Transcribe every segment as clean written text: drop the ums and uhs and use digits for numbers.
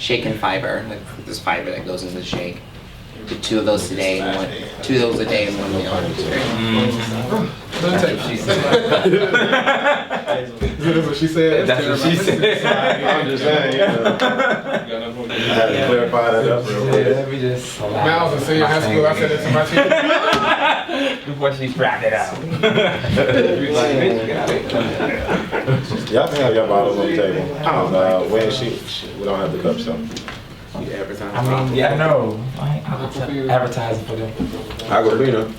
shake and fiber, like this fiber that goes into the shake. Do 2 of those today, and 2 of those a day in one meal. That's what she said. That's what she said. That's what she said. I'm just saying, I had to clarify that up real quick. Let me just. When I was in senior high school, I said it to my teacher. Before she wrapped it out. Y'all can have your bottles on the table. When we don't have the cups, so. I mean, yeah, I know. Advertising for them. Aquafina.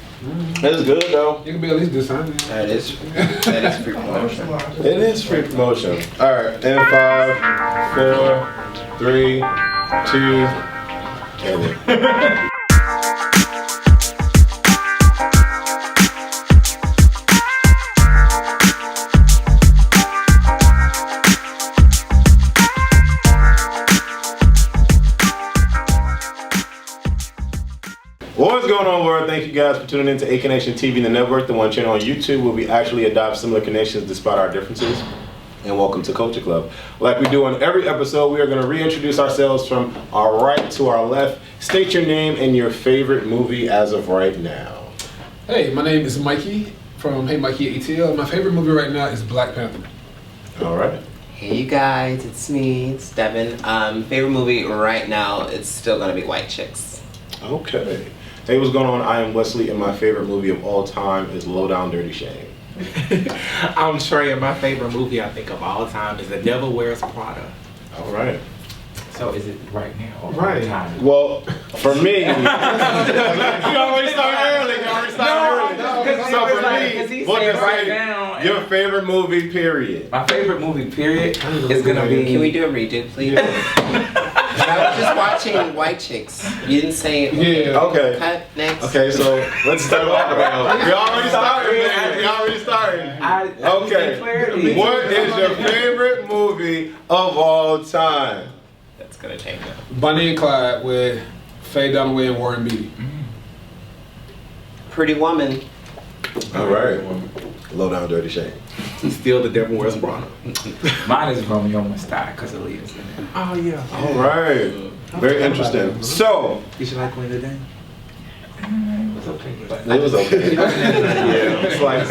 It's good though. You can be at least discerning. That is free promotion. It is free promotion. All right, and 5, 4, 3, 2, and then. What's going on, world? Thank you guys for tuning in to A Connection TV, the network, the one channel on YouTube where we actually adopt similar connections despite our differences. And welcome to Culture Club. Like we do on every episode, we are going to reintroduce ourselves from our right to our left. State your name and your favorite movie as of right now. Hey, my name is Mikey from Hey Mikey ATL. My favorite movie right now is Black Panther. All right. Hey you guys, it's me, it's Devin. Favorite movie right now, it's still gonna be White Chicks. Okay. Hey, what's going on? I am Wesley, and my favorite movie of all time is Low Down Dirty Shame. I'm Trey, and my favorite movie I think of all time is The Devil Wears Prada. All right. So is it right now or Right. time? Well, for me, you already start early. So for me, what to say? Your favorite movie, period. My favorite movie, period, is gonna be. Can we do a redo, please? I was just watching White Chicks. You didn't say it. Yeah. Okay. Cut, next. Okay, so let's start off. We already started, man. We already started. Okay. What is your favorite movie of all time? That's gonna change it. Bonnie and Clyde with Faye Dunaway and Warren Beatty. Pretty Woman. All right. Low Down Dirty Shame. Still The Devil Wears Prada. Mine is Romeo Must Die because Olivia's in it. Oh yeah. All right. Very interesting. So, You should like Queen of the Day? It was okay. But it was okay. Yeah, slight.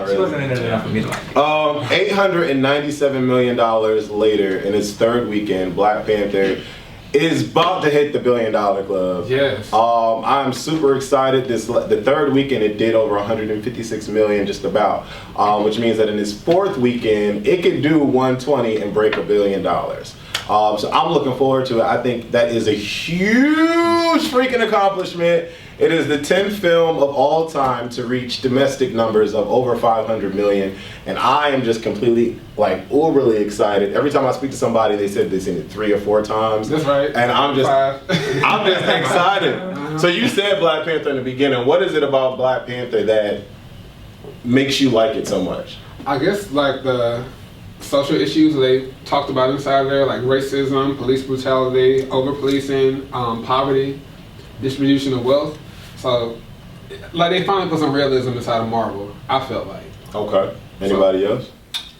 she wasn't in it enough for me to like it. $897 million later, in its third weekend, Black Panther is about to hit the $1 billion club. Yes. I'm super excited. The third weekend it did over 156 million, just about, which means that in its fourth weekend it could do 120 and break $1 billion. So I'm looking forward to it. I think that is a huge freaking accomplishment. It is the 10th film of all time to reach domestic numbers of over 500 million. And I am just completely, like, overly excited. Every time I speak to somebody, they said they've seen it 3 or 4 times. That's right. And I'm just excited. So you said Black Panther in the beginning. What is it about Black Panther that makes you like it so much? I guess like the social issues they talked about inside there, like racism, police brutality, over-policing, poverty, distribution of wealth. So, like, they finally put some realism inside of Marvel, I felt like. Okay. Anybody else?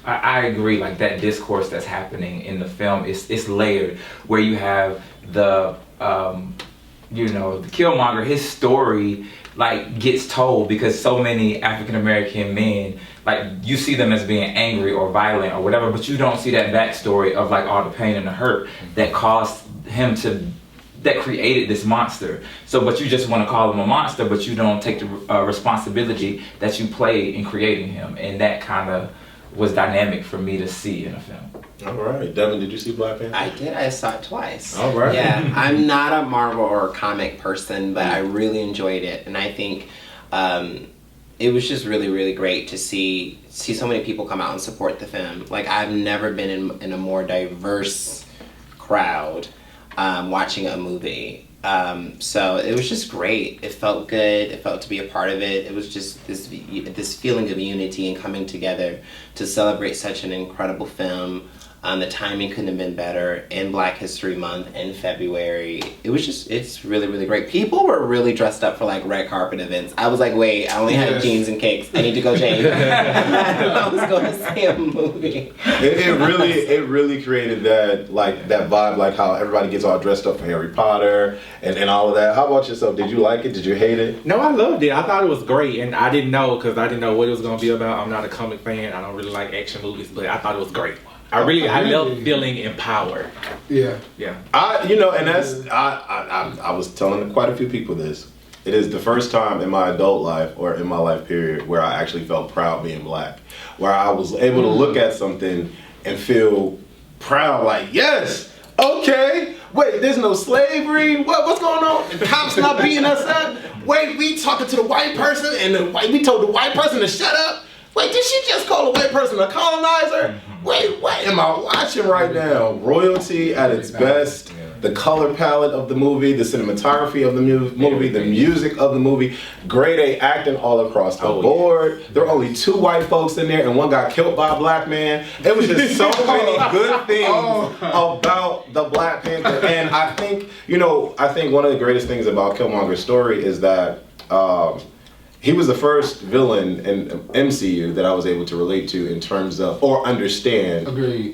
I agree. Like that discourse that's happening in the film, it's layered. Where you have the the Killmonger, his story like gets told because so many African American men, like you see them as being angry or violent or whatever, but you don't see that backstory of like all the pain and the hurt that caused him that created this monster. So, but you just want to call him a monster, but you don't take the responsibility that you played in creating him, and that kind of was dynamic for me to see in a film. All right. Devin, did you see Black Panther? I did. I saw it twice. All right. Yeah, I'm not a Marvel or comic person, but I really enjoyed it, and I think it was just really, really great to see so many people come out and support the film. Like, I've never been in a more diverse crowd watching a movie. So it was just great. It felt good. It felt to be a part of it. It was just this feeling of unity and coming together to celebrate such an incredible film. The timing couldn't have been better in Black History Month in February. It's really, really great. People were really dressed up for like red carpet events. I was like, wait, I only had jeans and cakes. I need to go change. I was going to see a movie. It really created that vibe, like how everybody gets all dressed up for Harry Potter and all of that. How about yourself? Did you like it? Did you hate it? No, I loved it. I thought it was great, and I didn't know what it was going to be about. I'm not a comic fan. I don't really like action movies, but I thought it was great. I love feeling empowered. Yeah. I was telling quite a few people this. It is the first time in my adult life or in my life period where I actually felt proud being Black, where I was able to look at something and feel proud, like, yes, okay, wait, there's no slavery, what's going on? The cops not beating us up? Wait, we talking to the white person and we told the white person to shut up? Wait, did she just call a white person a colonizer? Wait, what am I watching right now? Royalty at its best. The color palette of the movie, the cinematography of the movie, the music of the movie, grade A acting all across the board. There were only 2 white folks in there and one got killed by a Black man. It was just so many good things about the Black Panther. And I think one of the greatest things about Killmonger's story is that he was the first villain in MCU that I was able to relate to in terms of, or understand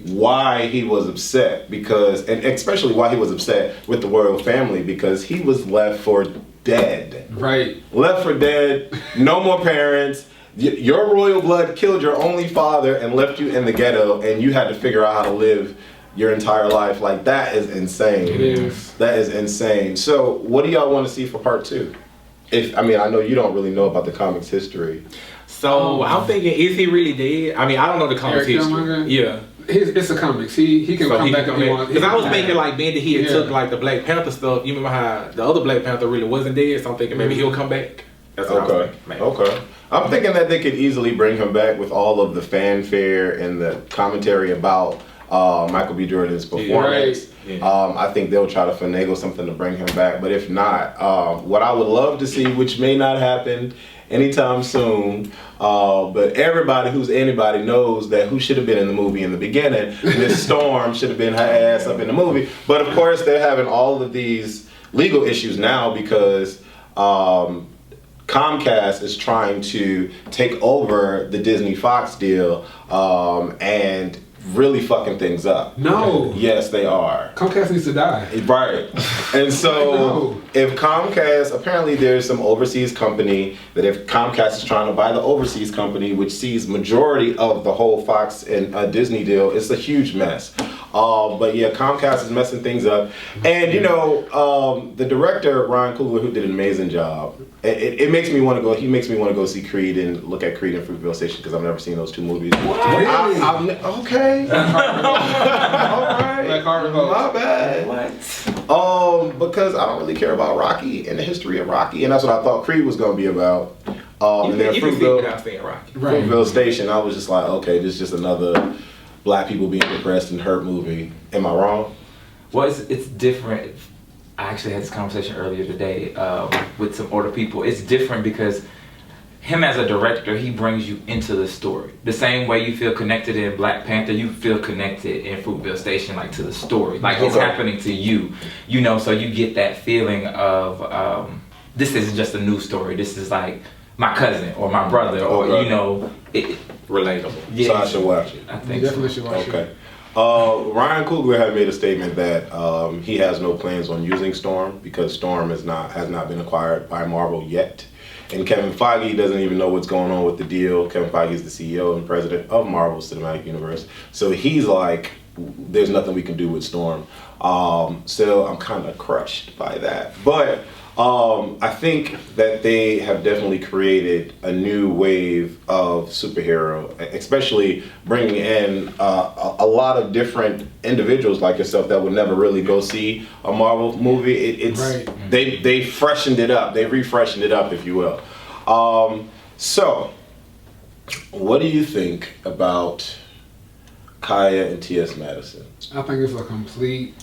why he was upset, and especially why he was upset with the royal family, because he was left for dead. Right. Left for dead, no more parents. Your royal blood killed your only father and left you in the ghetto, and you had to figure out how to live your entire life. Like, that is insane. It is. That is insane. So what do y'all want to see for part 2? I know you don't really know about the comics history. So I'm thinking, is he really dead? I don't know the comics history. Yeah. It's a comics. He can come back if he wants. Because I was thinking like Ben he took like the Black Panther stuff. You remember how the other Black Panther really wasn't dead? So I'm thinking maybe he'll come back. That's what I was thinking. Okay. I'm thinking that they could easily bring him back with all of the fanfare and the commentary about Michael B. Jordan's performance. I think they'll try to finagle something to bring him back. But if not, what I would love to see, which may not happen anytime soon, but everybody who's anybody knows that who should have been in the movie in the beginning, Miss Storm should have been her ass up in the movie. But of course, they're having all of these legal issues now because Comcast is trying to take over the Disney Fox deal and really fucking things up. No. Yes, they are. Comcast needs to die. Right. And so if Comcast, apparently there's some overseas company that if Comcast is trying to buy the overseas company, which sees majority of the whole Fox and Disney deal, it's a huge mess. But yeah, Comcast is messing things up. And the director, Ryan Coogler, who did an amazing job, it makes me want to go, he makes me want to go see Creed and look at Creed and Fruitvale Station because I've never seen those 2 movies. Really? Okay. All right. My bad. What? Because I don't really care about Rocky and the history of Rocky, and that's what I thought Creed was going to be about. And then you can see without seeing Rocky. Fruitvale Station, I was just like, okay, this is just another Black people being depressed and hurt movie. Am I wrong? Well, it's different. I actually had this conversation earlier today with some older people. It's different because him as a director, he brings you into the story. The same way you feel connected in Black Panther, you feel connected in Fruitvale Station, like to the story. Like it's happening to you, so you get that feeling of this isn't just a new story. This is like my cousin or my brother or relatable. Yeah, so I should watch it. I think you definitely should watch it. Ryan Coogler had made a statement that he has no plans on using Storm because Storm has not been acquired by Marvel yet. And Kevin Feige doesn't even know what's going on with the deal. Kevin Feige is the CEO and president of Marvel Cinematic Universe. So he's like, there's nothing we can do with Storm. So I'm kind of crushed by that. But I think that they have definitely created a new wave of superhero, especially bringing in a lot of different individuals like yourself that would never really go see a Marvel movie. They freshened it up. They refreshened it up, if you will. So, what do you think about Kaya and T.S. Madison? I think it's a complete.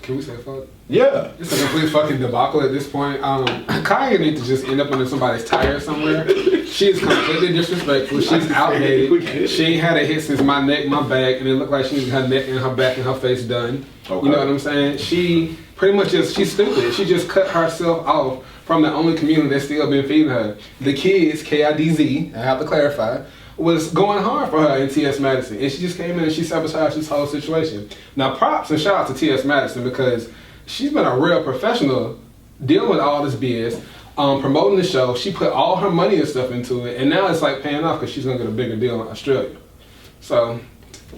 Can we say fuck? Yeah. It's a complete fucking debacle at this point. Kaya needs to just end up under somebody's tire somewhere. She is completely disrespectful. She's outdated. She ain't had a hit since My Neck, My Back, and it looked like she needed her neck and her back and her face done. Okay. You know what I'm saying? She pretty much she's stupid. She just cut herself off from the only community that's still been feeding her. The kids, KIDZ, I have to clarify, was going hard for her in T.S. Madison. And she just came in and she sabotaged this whole situation. Now props and shout out to T.S. Madison because she's been a real professional dealing with all this BS. Promoting the show, she put all her money and stuff into it, and now it's like paying off because she's gonna get a bigger deal in Australia. So,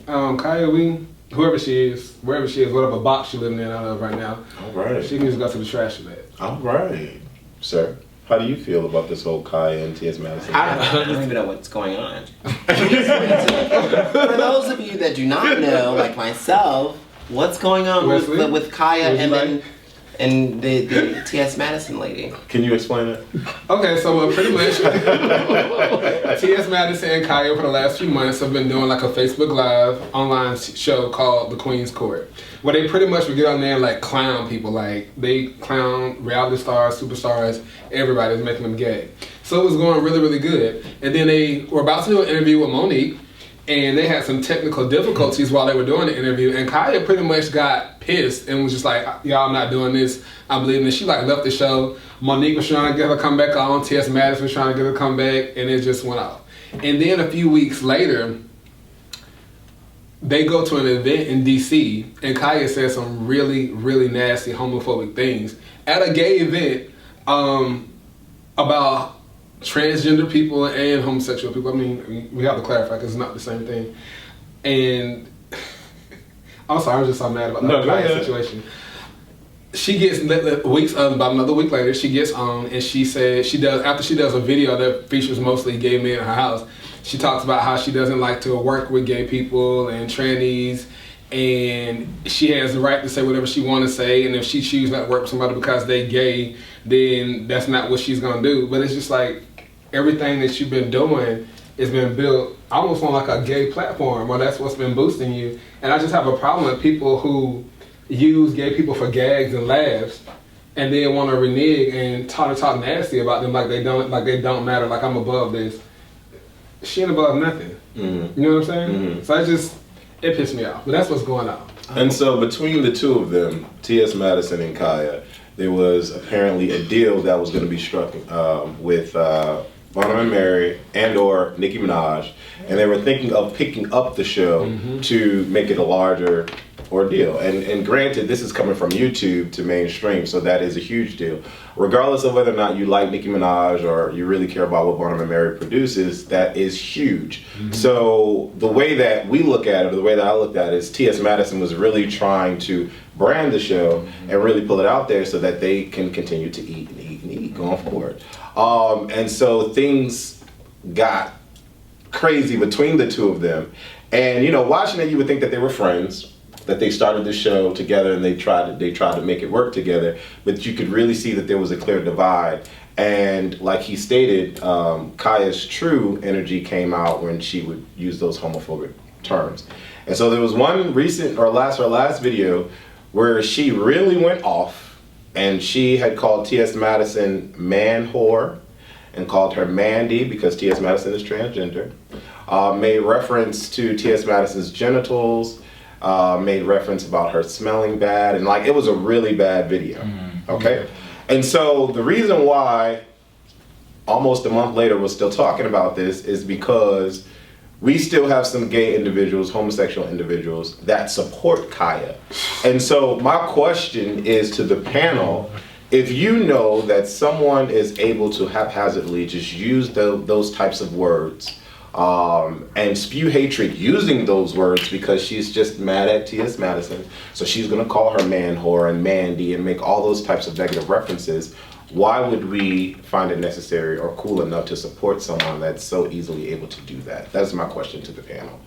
Kaya, whoever she is, wherever she is, whatever box she's living in out of right now, all right, she can just go to the trash for that. All right, sir. How do you feel about this whole Kaya and T.S. Madison? I don't even know what's going on. For those of you that do not know, like myself, what's going on with Kaya and the T.S. Madison lady? Can you explain it? Okay, so pretty much T.S. Madison and Kaya for the last few months have been doing like a Facebook Live online show called The Queen's Court, where they pretty much would get on there and like clown people. Like they clown reality stars, superstars, everybody's making them gay. So it was going really, really good. And then they were about to do an interview with Monique, and they had some technical difficulties while they were doing the interview, and Kaya pretty much got pissed and was just like, y'all, I'm not doing this, I'm leaving this. She like left the show. Monique was trying to get her to come back on, T.S. Madison was trying to get her to come back, and it just went off. And then a few weeks later, they go to an event in DC, and Kaya said some really, really nasty homophobic things at a gay event about transgender people and homosexual people. I mean, we have to clarify because it's not the same thing. And I'm sorry, I was just so mad about that situation. She gets about another week later, she gets on and she says after she does a video that features mostly gay men in her house, she talks about how she doesn't like to work with gay people and trannies, and she has the right to say whatever she want to say, and if she chooses not to work with somebody because they gay, then that's not what she's gonna do. But it's just like everything that you've been doing has been built almost on like a gay platform, or that's what's been boosting you. And I just have a problem with people who use gay people for gags and laughs, and then want to renege and talk nasty about them like they don't matter. Like I'm above this. She ain't above nothing. Mm-hmm. You know what I'm saying? Mm-hmm. So it pissed me off. But that's what's going on. And so between the two of them, T.S. Madison and Kaya, there was apparently a deal that was going to be struck with Bonham and Mary and or Nicki Minaj, and they were thinking of picking up the show to make it a larger ordeal. And granted, this is coming from YouTube to mainstream, so that is a huge deal. Regardless of whether or not you like Nicki Minaj or you really care about what Bonham and Mary produces, that is huge. So the way that we look at it, or the way that I looked at it, is T.S. Madison was really trying to brand the show and really pull it out there so that they can continue to eat and eat and eat going forward. And so things got crazy between the two of them. And you know, watching it, you would think that they were friends, that they started the show together and they tried to make it work together, but you could really see that there was a clear divide. And like he stated, Kaya's true energy came out when she would use those homophobic terms. And so there was one her last video where she really went off, and she had called T.S. Madison man whore and called her Mandy because T.S. Madison is transgender, made reference to T.S. Madison's genitals, made reference about her smelling bad, and like it was a really bad video. Okay? And so the reason why almost a month later we're still talking about this is because we still have some gay individuals, homosexual individuals that support Kaya. And so my question is to the panel, if you know that someone is able to haphazardly just use those types of words and spew hatred using those words because she's just mad at T.S. Madison, so she's gonna call her man whore and Mandy and make all those types of negative references, why would we find it necessary or cool enough to support someone that's so easily able to do that? That's my question to the panel.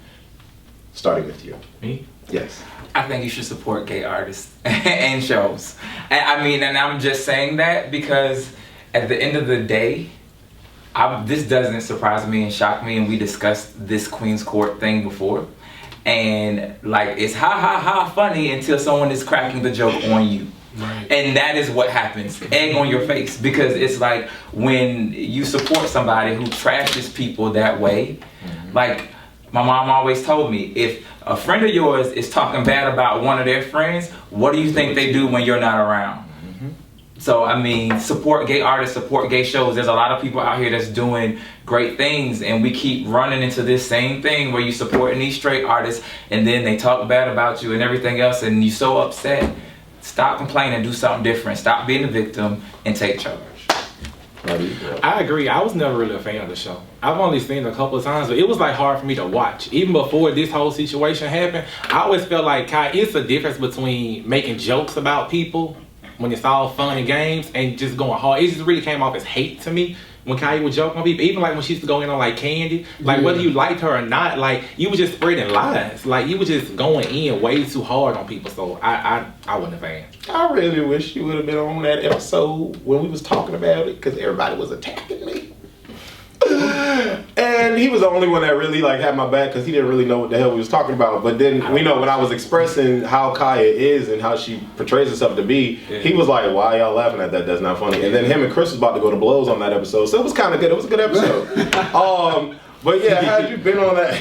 Starting with you. Me? Yes. I think you should support gay artists and shows. And I'm just saying that because at the end of the day, this doesn't surprise me and shock me, and we discussed this Queen's Court thing before. And like, it's ha ha ha funny until someone is cracking the joke on you. Right. And that is what happens. Egg on your face. Because it's like when you support somebody who trashes people that way, like my mom always told me, if a friend of yours is talking bad about one of their friends, what do you think they do when you're not around? So, I mean, support gay artists, support gay shows. There's a lot of people out here that's doing great things, and we keep running into this same thing where you supporting these straight artists, and then they talk bad about you and everything else, and you're so upset. Stop complaining, do something different. Stop being a victim and take charge. I agree. I was never really a fan of the show. I've only seen it a couple of times, but it was like hard for me to watch. Even before this whole situation happened, I always felt like it's a difference between making jokes about people when it's all fun and games and just going hard. It just really came off as hate to me when Kaya would joke on people. Even like when she used to go in on like Candy, like whether you liked her or not, like you were just spreading lies. Like you were just going in way too hard on people. So I wasn't a fan. I really wish you would have been on that episode when we was talking about it, because everybody was attacking me. And he was the only one that really like had my back, because he didn't really know what the hell we was talking about. But then we know when I was expressing how Kaya is and how she portrays herself to be, he was like, "Why y'all laughing at that? That's not funny." And then him and Chris was about to go to blows on that episode, so it was kind of good. It was a good episode. But yeah, had you been on that?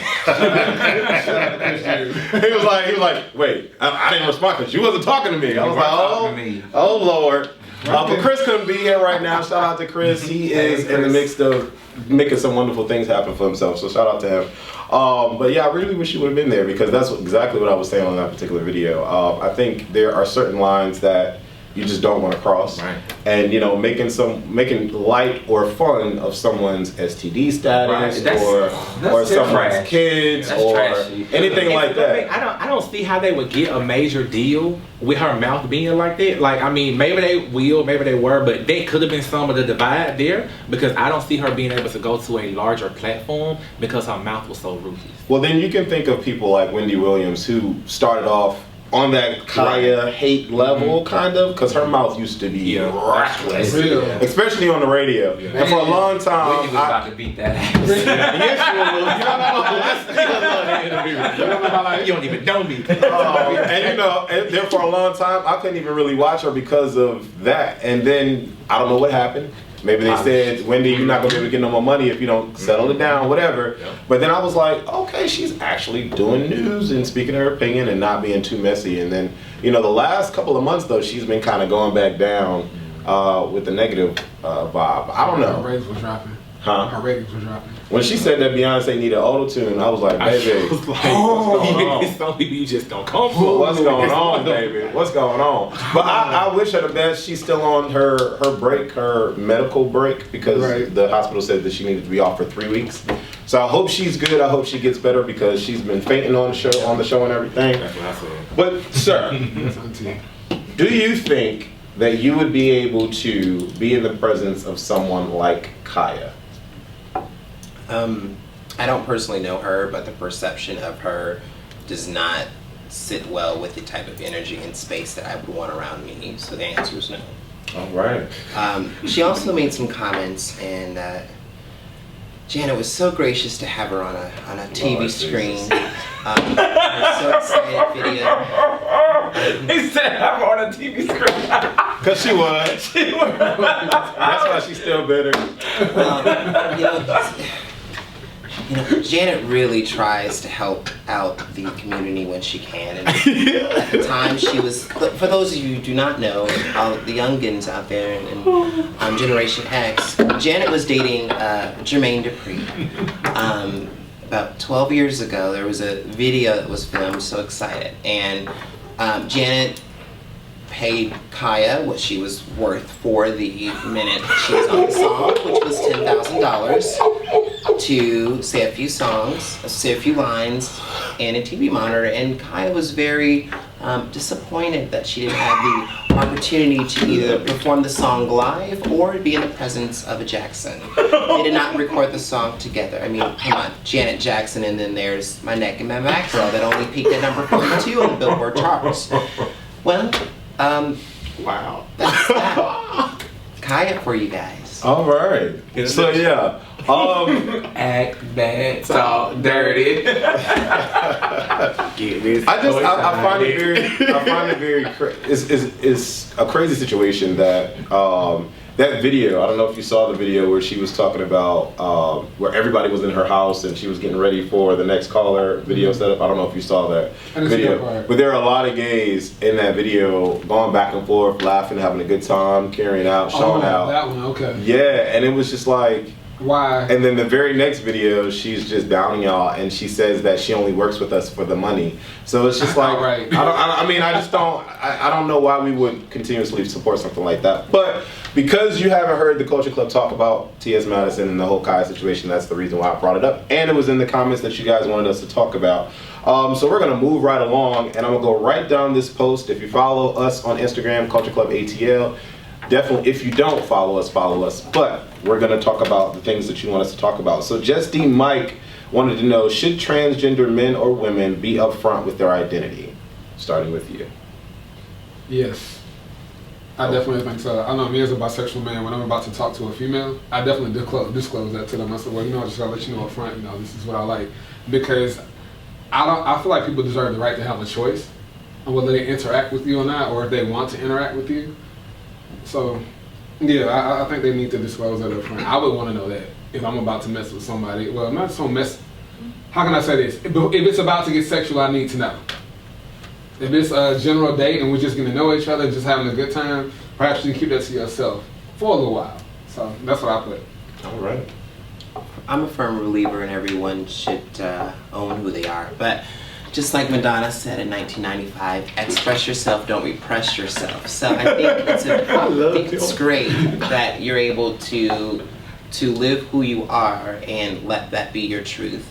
he was like, "Wait, I didn't respond because you wasn't talking to me." I was like, "Oh Lord." But Chris couldn't be here right now. Shout out to Chris. He is in the midst of making some wonderful things happen for himself. So shout out to him. But yeah, I really wish you would have been there, because that's exactly what I was saying on that particular video. I think there are certain lines that you just don't want to cross. Right. And making light or fun of someone's STD status, or someone's kids, or anything like that. I don't see how they would get a major deal with her mouth being like that. Like, I mean, maybe they will, maybe they were, but they could have been some of the divide there, because I don't see her being able to go to a larger platform because her mouth was so ruthless. Well, then you can think of people like Wendy Williams, who started off on that Kaya hate level, kind of, because her mouth used to be reckless, especially on the radio. And for a long time, Wendy was about to beat that ass. You don't even know me. And there for a long time, I couldn't even really watch her because of that. And then I don't know what happened. Maybe they said, "Wendy, you're not gonna be able to get no more money if you don't settle it down," whatever. But then I was like, okay, she's actually doing news and speaking her opinion and not being too messy. And then, the last couple of months though, she's been kind of going back down with the negative vibe. I don't know. Her ratings were dropping. Huh? Her ratings were dropping. When she said that Beyonce needed auto-tune, I was like, baby, What's going on? Some people you just don't come for. What's going on, baby? What's going on? But I wish her the best. She's still on her break, her medical break, because the hospital said that she needed to be off for 3 weeks. So I hope she's good. I hope she gets better, because she's been fainting on the show and everything. That's what I said. But sir, do you think that you would be able to be in the presence of someone like Kaya? I don't personally know her, but the perception of her does not sit well with the type of energy and space that I would want around me. So the answer is no. All right. She also made some comments, and Janet was so gracious to have her on a TV screen. Her so excited video. He said I'm on a TV screen. Because she was. That's why she's still bitter. Janet really tries to help out the community when she can. And at the time she was, for those of you who do not know, all the youngins out there in Generation X, Janet was dating Jermaine Dupri. About 12 years ago, there was a video that was filmed, So Excited. And Janet paid Kaya what she was worth for the minute she was on the song, which was $10,000, to say a few songs, say a few lines, and a TV monitor. And Kaya was very disappointed that she didn't have the opportunity to either perform the song live or be in the presence of a Jackson. They did not record the song together. I mean, come on, Janet Jackson, and then there's My Neck and My Back Girl that only peaked at number 42 on the Billboard charts. Well, wow. That's that. Kaya for you guys. All right. So yeah, Act bad, talk dirty. I find it very. It's a crazy situation that that video. I don't know if you saw the video where she was talking about where everybody was in her house and she was getting ready for the next caller video setup. I don't know if you saw that video, but there are a lot of gays in that video going back and forth, laughing, having a good time, carrying out, showing out. That one, okay. Yeah, and it was just like. Why? And then the very next video, she's just downing y'all, and she says that she only works with us for the money. So it's just like, right. I don't know why we would continuously support something like that. But because you haven't heard the Culture Club talk about T.S. Madison and the whole Kai situation, that's the reason why I brought it up. And it was in the comments that you guys wanted us to talk about. So we're gonna move right along, and I'm gonna go right down this post. If you follow us on Instagram, Culture Club ATL, definitely, if you don't follow us, follow us. But we're going to talk about the things that you want us to talk about. So Just D Mike wanted to know, should transgender men or women be upfront with their identity? Starting with you. Yes. I definitely think so. I know me as a bisexual man, when I'm about to talk to a female, I definitely disclose that to them. I said, well, I just gotta let you know up front, this is what I like. Because I feel like people deserve the right to have a choice on whether they interact with you or not, or if they want to interact with you. So, yeah, I think they need to disclose that up front. I would want to know that if I'm about to mess with somebody. Well, not so mess. How can I say this? If it's about to get sexual, I need to know. If it's a general date and we're just getting to know each other, just having a good time, perhaps you can keep that to yourself for a little while. So that's what I put. All right. I'm a firm believer in everyone should own who they are, but just like Madonna said in 1995, express yourself, don't repress yourself. So I think it's great that you're able to live who you are and let that be your truth.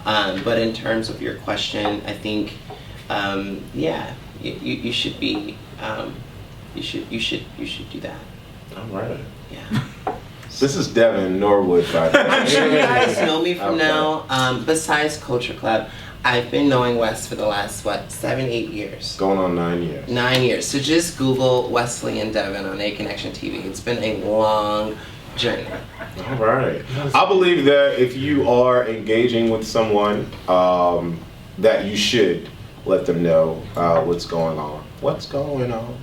But in terms of your question, I think, you should be, you should do that. All right. Yeah. This is Devin Norwood, by the way. I'm sure you guys know me from now. Besides Culture Club, I've been knowing Wes for the last, 7-8 years? Going on 9 years. 9 years. So just Google Wesley and Devin on A Connection TV. It's been a long journey. All right. I believe that if you are engaging with someone, that you should let them know what's going on. What's going on?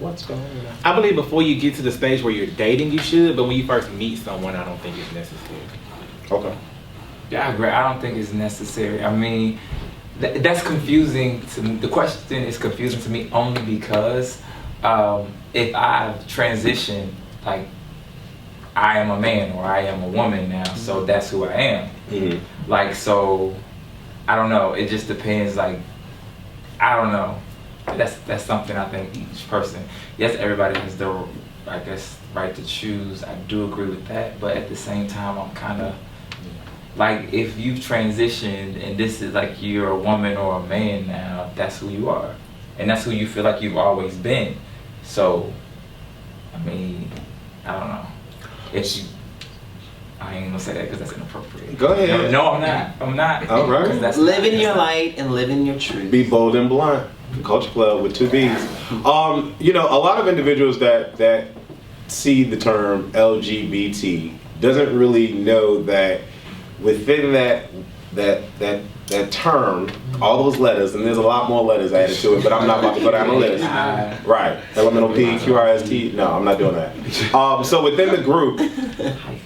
I believe before you get to the stage where you're dating, you should, but when you first meet someone, I don't think it's necessary. Okay. Yeah, I agree. I don't think it's necessary. I mean, that's confusing to me. The question is confusing to me only because if I've transitioned, like I am a man or I am a woman now, so that's who I am. Mm-hmm. Like, so I don't know. It just depends. Like, I don't know. That's something I think each person. Yes, everybody has the, I guess, right to choose. I do agree with that, but at the same time, I'm kind of like, if you've transitioned and this is like you're a woman or a man now, that's who you are, and that's who you feel like you've always been. So, I mean, I don't know. If you, I ain't gonna say that because that's inappropriate. Go ahead. No, I'm not. All right. 'Cause that's Live in your light and live in your truth. Be bold and blunt. Culture Club with 2 B's. A lot of individuals that see the term LGBT doesn't really know that within that term, all those letters, and there's a lot more letters added to it, but I'm not about to go down the list. Right. Elemental P, Q, R, S, T. No, I'm not doing that. So within the group,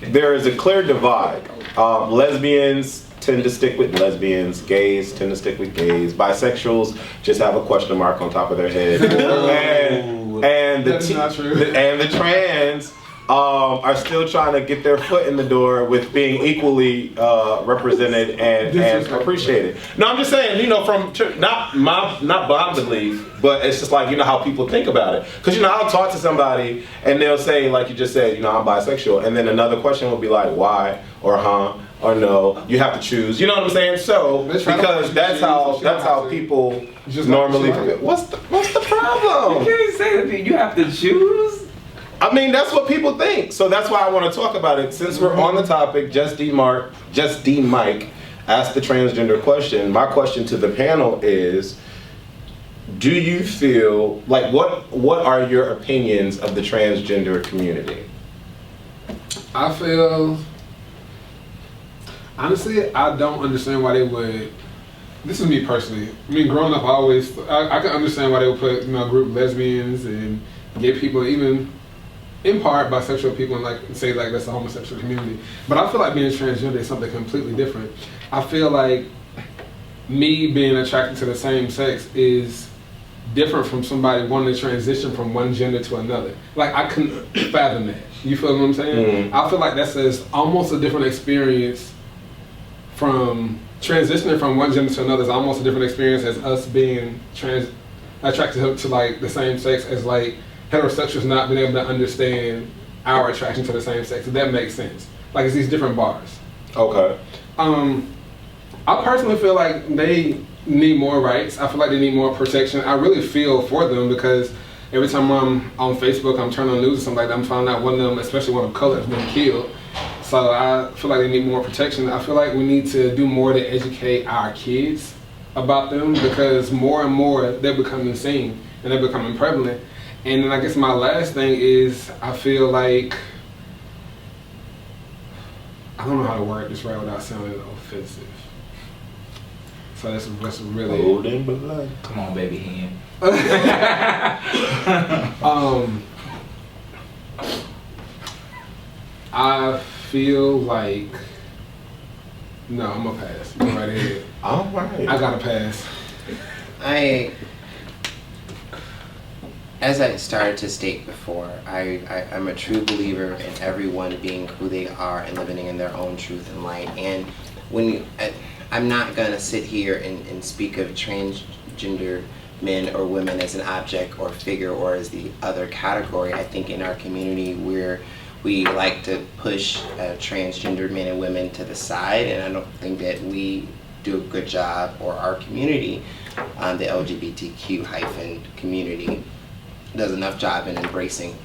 there is a clear divide. Lesbians tend to stick with lesbians, gays tend to stick with gays, bisexuals just have a question mark on top of their head, and the trans are still trying to get their foot in the door with being equally represented and appreciated. No, I'm just saying, from not Bob's belief, but it's just like, how people think about it. Because, I'll talk to somebody and they'll say, like you just said, I'm bisexual, and then another question will be like, why, or huh, or no, you have to choose. You know what I'm saying? So because that's how people just normally. What's the problem? You can't say that you have to choose. I mean, that's what people think. So that's why I want to talk about it. Since we're on the topic, Just D Mike asked the transgender question. My question to the panel is, do you feel like what are your opinions of the transgender community? I feel Honestly, I don't understand why they would. This is me personally. I mean, growing up, I can understand why they would put a group lesbians and gay people, even in part bisexual people, and like say like that's the homosexual community. But I feel like being transgender is something completely different. I feel like me being attracted to the same sex is different from somebody wanting to transition from one gender to another. Like I couldn't fathom that. You feel what I'm saying? I feel like that's almost a different experience from transitioning from one gender to another is almost a different experience as us being attracted to like the same sex as like heterosexuals not being able to understand our attraction to the same sex. If that makes sense. Like it's these different bars. Okay. I personally feel like they need more rights. I feel like they need more protection. I really feel for them because every time I'm on Facebook, I'm turning on the news or something like that, I'm finding out one of them, especially one of color, has been killed. So I feel like they need more protection. I feel like we need to do more to educate our kids about them because more and more they're becoming seen and they're becoming prevalent. And then I guess my last thing is I feel like, I don't know how to word this right without sounding offensive. So that's really... Golden blood. Come on, baby hand. I feel like... No, I'm gonna pass. Go right ahead. All right. I gotta pass. As I started to state before, I'm a true believer in everyone being who they are and living in their own truth and light. And I'm not gonna sit here and speak of transgender men or women as an object or figure or as the other category. I think in our community we like to push transgender men and women to the side, and I don't think that we do a good job, or our community, the LGBTQ- community, does enough job in embracing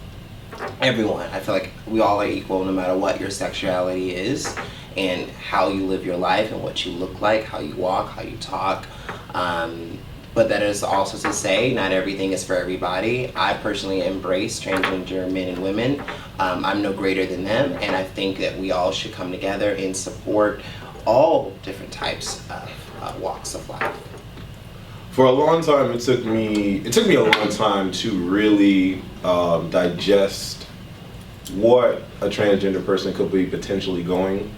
everyone. I feel like we all are equal no matter what your sexuality is and how you live your life and what you look like, how you walk, how you talk. But that is also to say not everything is for everybody. I personally embrace transgender men and women. I'm no greater than them, and I think that we all should come together and support all different types of walks of life. For a long time, it took me a long time to really digest what a transgender person could be potentially going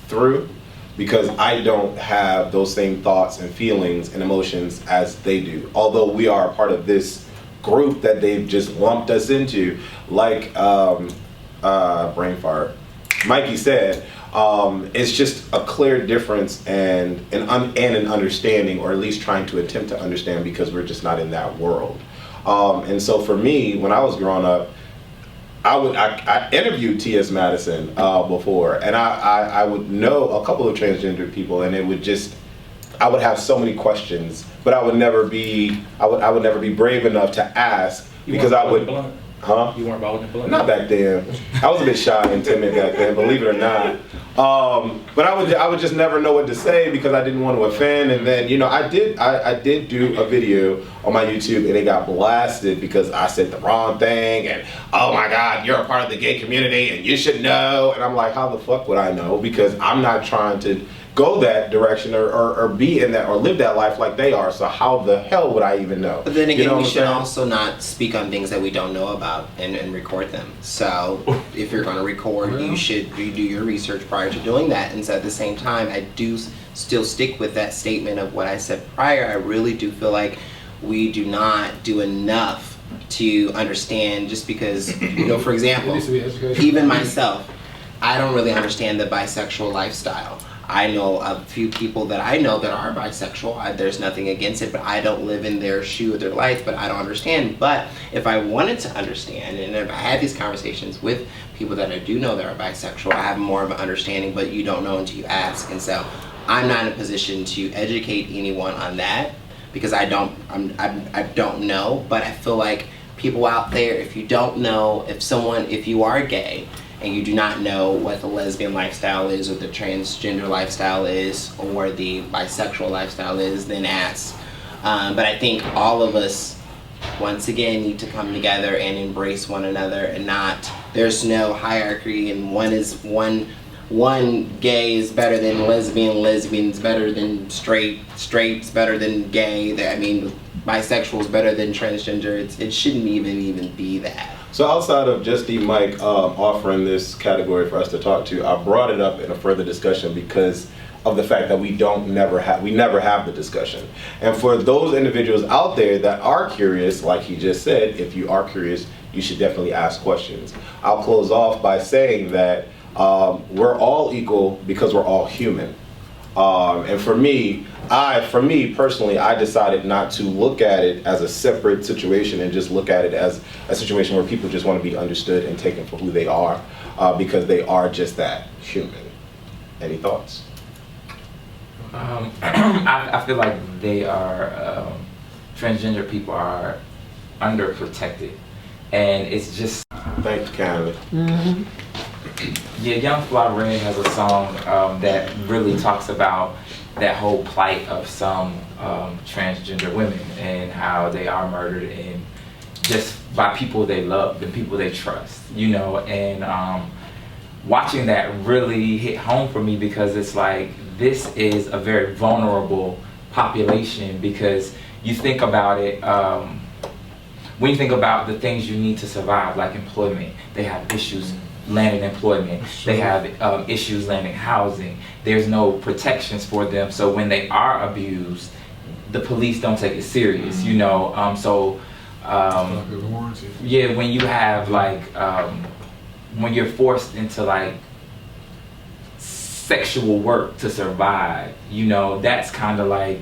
through, because I don't have those same thoughts and feelings and emotions as they do. Although we are a part of this group that they've just lumped us into, like brain fart, Mikey said. It's just a clear difference and an understanding, or at least trying to attempt to understand, because we're just not in that world. And so for me, when I was growing up, I interviewed T.S. Madison before, and I would know a couple of transgender people, and I would have so many questions, but I would never be brave enough to ask, because I would. Huh? You weren't bald and blunt? Not back then. I was a bit shy and timid back then, believe it or not. But I would just never know what to say because I didn't want to offend. And then, I did do a video on my YouTube, and it got blasted because I said the wrong thing, and oh my God, you're a part of the gay community and you should know. And I'm like, how the fuck would I know? Because I'm not trying to go that direction or be in that or live that life like they are. So how the hell would I even know? But then again, we should also not speak on things that we don't know about and record them. So if you're going to record, you should do your research prior to doing that. And so at the same time, I do still stick with that statement of what I said prior. I really do feel like we do not do enough to understand, just because, for example, even myself, I don't really understand the bisexual lifestyle. I know a few people that I know that are bisexual. There's nothing against it, but I don't live in their shoe or their life, but I don't understand. But if I wanted to understand, and if I had these conversations with people that I do know that are bisexual, I have more of an understanding, but you don't know until you ask. And so I'm not in a position to educate anyone on that, because I don't know, but I feel like people out there, if you don't know, if you are gay, and you do not know what the lesbian lifestyle is, or the transgender lifestyle is, or the bisexual lifestyle is, then ask. But I think all of us, once again, need to come together and embrace one another, and there's no hierarchy, and one one gay is better than lesbian, lesbian's better than straight, straight's better than gay. I mean, bisexual is better than transgender. It shouldn't even be that. So outside of just the Mike offering this category for us to talk to, I brought it up in a further discussion because of the fact that we never have the discussion. And for those individuals out there that are curious, like he just said, if you are curious, you should definitely ask questions. I'll close off by saying that we're all equal because we're all human. And for me personally, I decided not to look at it as a separate situation and just look at it as a situation where people just want to be understood and taken for who they are, because they are just that, human. Any thoughts? I feel like they are, transgender people are underprotected. And it's just... Thank you, Canada. Mm-hmm. Yeah, Young Fly Red has a song that really talks about that whole plight of some transgender women and how they are murdered and just by people they love and people they trust, you know. And watching that really hit home for me because it's like, this is a very vulnerable population because you think about it, when you think about the things you need to survive, like employment, they have issues landing employment, they have issues landing housing, there's no protections for them, so when they are abused, the police don't take it serious, you know. Yeah, when you have like, when you're forced into like sexual work to survive, you know, that's kind of like,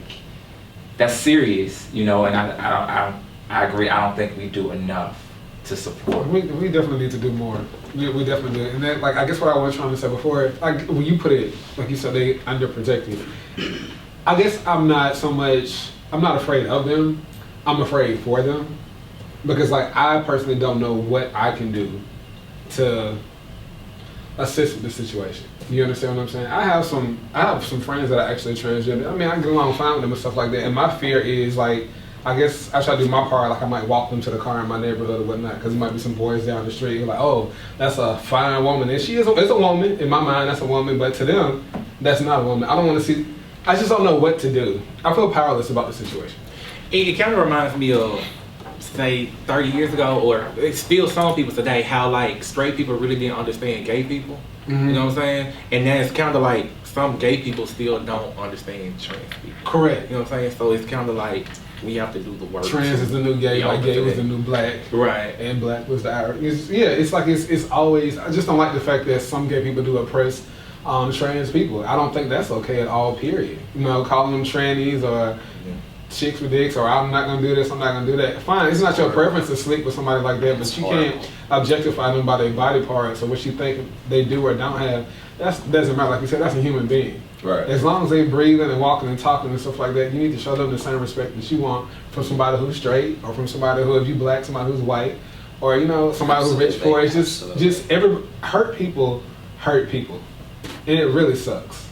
that's serious, you know. And I agree, I don't think we do enough to support. We definitely need to do more. We definitely do. And then, like, I guess what I was trying to say before, like, when you put it, like you said, they underprotected. I guess I'm not afraid of them. I'm afraid for them. Because, like, I personally don't know what I can do to assist with the situation. You understand what I'm saying? I have some friends that are actually transgender. I mean, I get along fine with them and stuff like that. And my fear is, like, I guess I try to do my part, like I might walk them to the car in my neighborhood or whatnot, because there might be some boys down the street who are like, oh, that's a fine woman. And she is a woman. In my mind, that's a woman, but to them, that's not a woman. I don't want to see, I just don't know what to do. I feel powerless about the situation. It kind of reminds me of, say, 30 years ago, or it's still some people today, how like straight people really didn't understand gay people. Mm-hmm. You know what I'm saying? And then it's kind of like some gay people still don't understand trans people. Correct. You know what I'm saying? So it's kind of like, we have to do the work. Trans is the new gay, like gay was the new black. Right. And black was the Irish. It's always, I just don't like the fact that some gay people do oppress trans people. I don't think that's okay at all, period. You know, calling them trannies or chicks with dicks, or I'm not going to do this, I'm not going to do that. Fine, it's not your preference to sleep with somebody like that, but you can't objectify them by their body parts or what you think they do or don't have. That doesn't matter. Like you said, that's a human being. Right. As long as they breathing and walking and talking and stuff like that, you need to show them the same respect that you want from somebody who's straight, or from somebody who, if you black, somebody who's white, or, you know, somebody who's rich, poor. It's just hurt people, and it really sucks.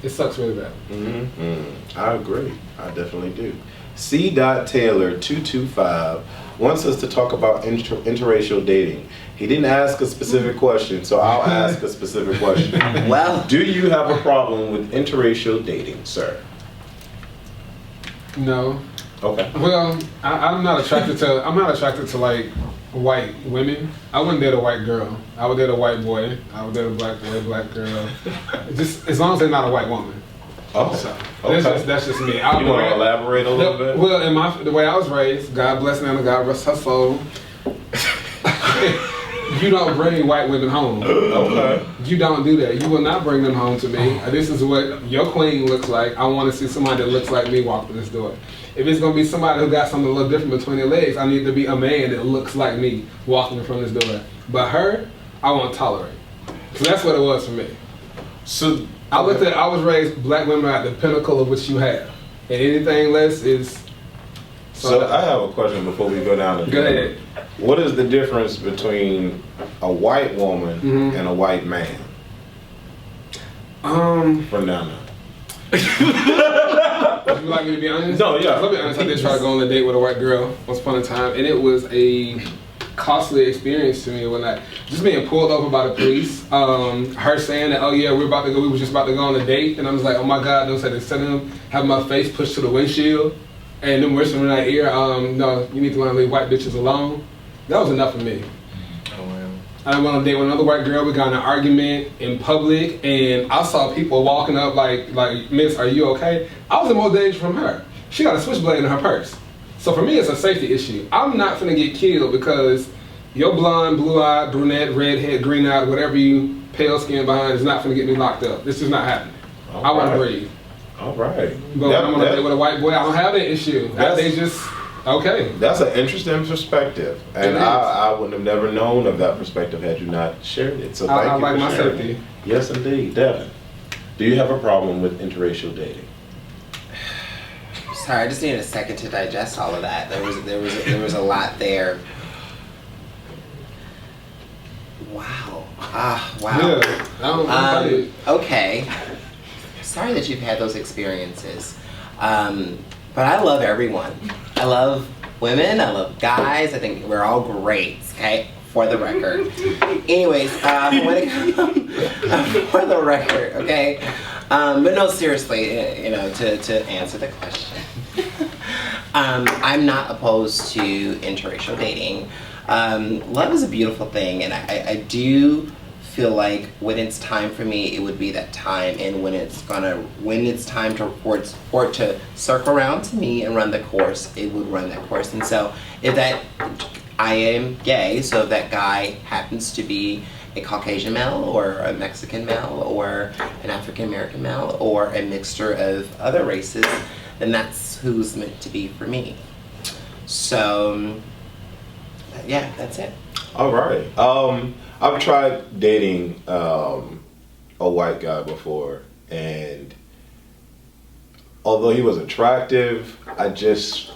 It sucks really bad. Mm-hmm. I agree. I definitely do. C.Taylor225 wants us to talk about interracial dating. He didn't ask a specific question, so I'll ask a specific question. Well, do you have a problem with interracial dating, sir? No. Okay. Well, I'm not attracted to like white women. I wouldn't date a white girl. I would date a white boy. I would date a black boy, black girl. Just as long as they're not a white woman. Oh, so, okay. That's just me. You want to elaborate a little bit? Well, the way I was raised, God bless them and God rest her soul. You don't bring white women home. Okay. You don't do that. You will not bring them home to me. This is what your queen looks like. I want to see somebody that looks like me walk through this door. If it's going to be somebody who got something a little different between their legs, I need to be a man that looks like me walking in front of this door. But her, I won't tolerate. So that's what it was for me. So I was raised, black women are at the pinnacle of what you have. And anything less is... So I have a question before we go down the Go ahead. What is the difference between a white woman and a white man? From down there. Would you like me to be honest? No, yeah. Let me be honest, I did try to go on a date with a white girl once upon a time, and it was a costly experience to me when just being pulled over by the police. Her saying that, oh yeah, we were just about to go on a date, and I was like, oh my God, those had to send him, have my face pushed to the windshield, and them whispering in my ear, no, you need to learn to leave white bitches alone. That was enough for me. Oh, wow. I went on a date with another white girl. We got in an argument in public, and I saw people walking up like, Miss, are you okay? I was in more danger from her. She got a switchblade in her purse. So for me, it's a safety issue. I'm not finna get killed because your blonde, blue-eyed, brunette, redhead, green-eyed, whatever you pale skin behind is not finna get me locked up. This is not happening. I want to breathe. All right. But when I'm on a date with a white boy, I don't have that issue. They just, okay. That's an interesting perspective. And I would have never known of that perspective had you not shared it. So thank you like for my sharing safety. it. Yes, indeed. Devin, do you have a problem with interracial dating? Sorry, I just needed a second to digest all of that. There was a lot there. Wow. Wow. Yeah. Okay. Sorry that you've had those experiences. But I love everyone. I love women. I love guys. I think we're all great. Okay. For the record. Anyways, when it comes for the record, okay. But no, seriously, to answer the question, I'm not opposed to interracial dating. Love is a beautiful thing, and I do feel like when it's time for me, it would be that time, and when it's time for it to circle around to me and run the course, it would run that course. And so, I am gay, so if that guy happens to be a Caucasian male or a Mexican male or an African American male or a mixture of other races, then that's who's meant to be for me. So, yeah, that's it. All right. I've tried dating a white guy before, and although he was attractive, I just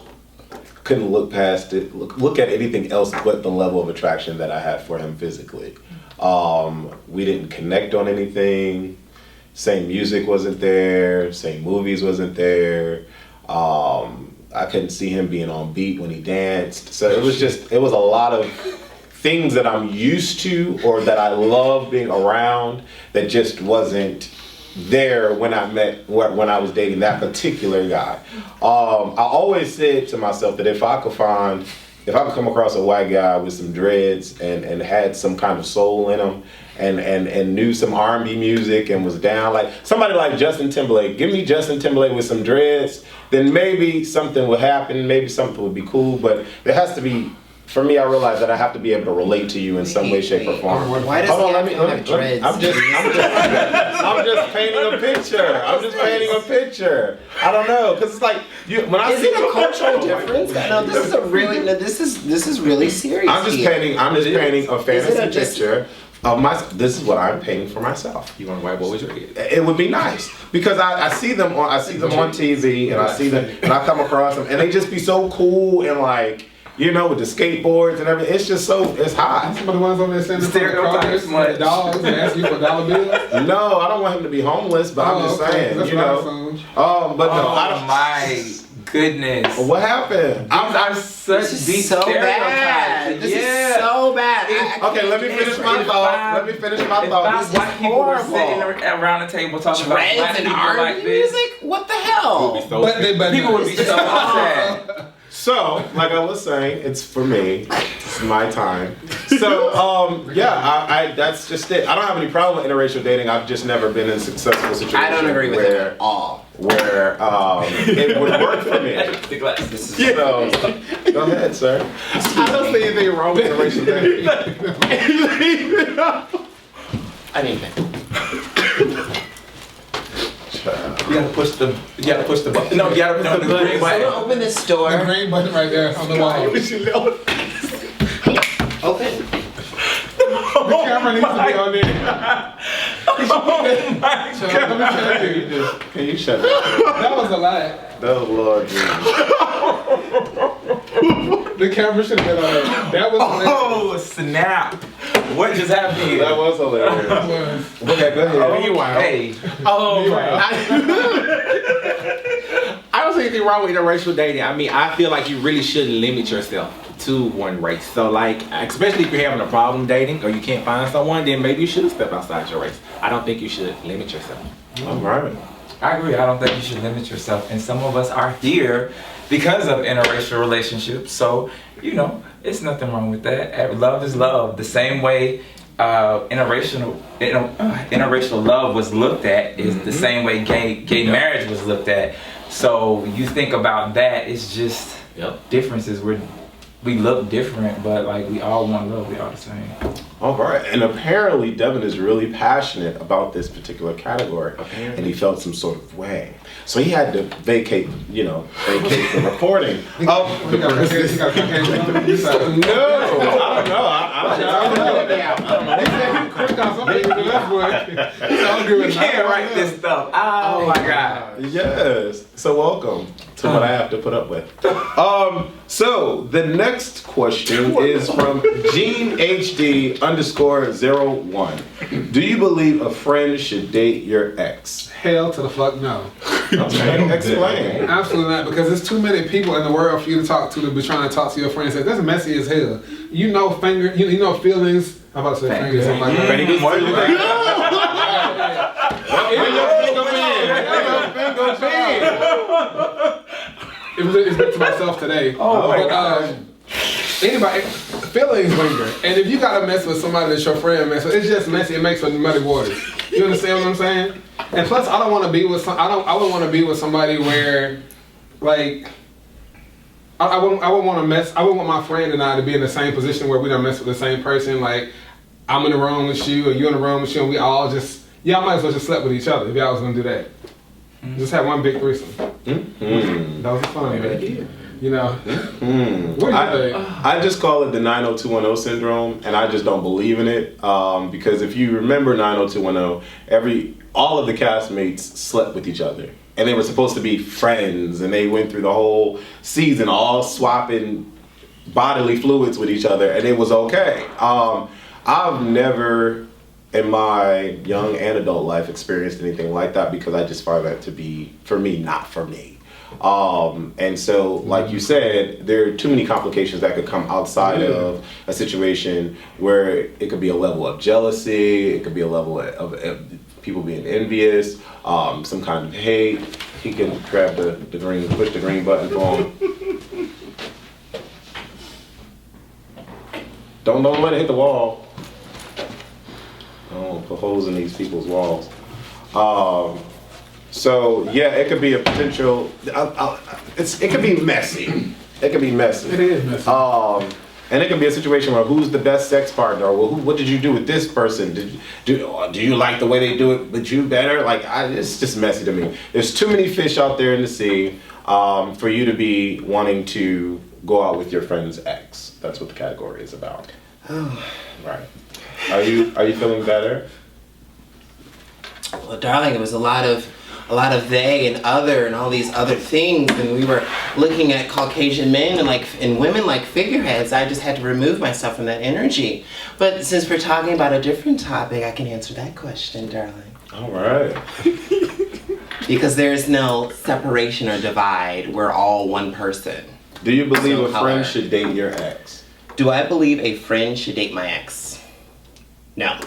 couldn't look past it, look at anything else but the level of attraction that I had for him physically. We didn't connect on anything. Same music wasn't there. Same movies wasn't there. I couldn't see him being on beat when he danced. So it was a lot of things that I'm used to or that I love being around that just wasn't there when I was dating that particular guy. I always said to myself that if I could come across a white guy with some dreads and had some kind of soul in him and knew some R&B music and was down, like somebody like Justin Timberlake, give me Justin Timberlake with some dreads, then maybe something would happen, maybe something would be cool, but there has to be, for me, I realize that I have to be able to relate to you in some way, shape, or form. Why does he have dreads? I'm just painting a picture. I'm just painting a picture. I don't know, because it's like when I is it a cultural difference? No, this is really serious. I'm just painting a fantasy picture of my. This is what I'm painting for myself. You want a white boy with your kid? It would be nice because I see them on TV and I see them and I come across them and they just be so cool and like. With the skateboards and everything, it's hot. Some of the ones on there saying Stereotypes, dollars and asking you for dollar bills. No, I don't want him to be homeless, but I'm just saying, That's my goodness. What happened? I'm such deep so bad. This is so bad. Okay, let me finish my thought. If white people were sitting around the table talking about black people like this, music? What the hell? People would be so upset. So, like I was saying, it's for me. It's my time. So, that's just it. I don't have any problem with interracial dating. I've just never been in a successful situation. I don't agree with it at all. Where it would work for me. So, go ahead, sir. I don't see anything wrong with interracial dating. I didn't think. You gotta push the button. No, the green button. Open this door. The green button right there on the wall. Open. The camera needs to be on there. Oh my God. Let me tell you. Can you shut up? That was a lie. Oh, Lord Jesus. The camera should have been on there. That was hilarious. Snap. What just happened here? That was hilarious. Okay, go ahead. Meanwhile. Hey. I don't see anything wrong with interracial dating. I mean, I feel like you really shouldn't limit yourself to one race. So like, especially if you're having a problem dating or you can't find someone, then maybe you should step outside your race. I don't think you should limit yourself. All right. I agree. I don't think you should limit yourself. And some of us are here because of interracial relationships. So, you know, it's nothing wrong with that. Love is love. The same way interracial love was looked at is the same way gay marriage was looked at. So you think about that, it's just differences. We look different, but like we all want love. We all the same. All right, and apparently Devin is really passionate about this particular category, and he felt some sort of way, so he had to vacate the recording. No, You can't write this stuff. Oh my God. Yes. So welcome to what I have to put up with. So the next question is from GeneHD_01. Do you believe a friend should date your ex? Hell to the fuck no. Okay, explain. Absolutely not, because there's too many people in the world for you to talk to be trying to talk to your friends. That's messy as hell. You know feelings. I'm about to say fingers. I'm like, Fingers. It's been to myself today. Oh my God. Anybody, feelings linger, and if you gotta mess with somebody that's your friend, mess with, it's just messy. It makes for muddy waters. You understand what I'm saying? And plus, I don't want to be with I wouldn't want to be with somebody where, like, I wouldn't want to mess. I wouldn't want my friend and I to be in the same position where we don't mess with the same person. Like, I'm in the room with you, or you're in the room with you, and we all just y'all might as well just slept with each other if y'all was gonna do that. Just have one big threesome. That was fun, man. You know, what do you think? I just call it the 90210 syndrome, and I just don't believe in it. Because if you remember 90210, all of the castmates slept with each other, and they were supposed to be friends, and they went through the whole season all swapping bodily fluids with each other, and it was okay. I've never in my young and adult life experienced anything like that, because I just find that to be, for me, not for me. And so, like you said, there are too many complications that could come outside of a situation where it could be a level of jealousy, it could be a level of people being envious, some kind of hate. He can grab the green, push the green button for him. Don't let it hit the wall. Don't put holes in these people's walls. So yeah, it could be a potential. It could be messy. It could be messy. It is messy. And it could be a situation where who's the best sex partner? Or well, what did you do with this person? Do you like the way they do it with you better? Like, it's just messy to me. There's too many fish out there in the sea for you to be wanting to go out with your friend's ex. That's what the category is about. Oh. Right. Are you feeling better? Well, darling, it was a lot of they and other and all these other things, and we were looking at Caucasian men and women like figureheads. I just had to remove myself from that energy. But since we're talking about a different topic, I can answer that question, darling. All right. Because there's no separation or divide. We're all one person. Do you believe a friend should date your ex? Do I believe a friend should date my ex? No.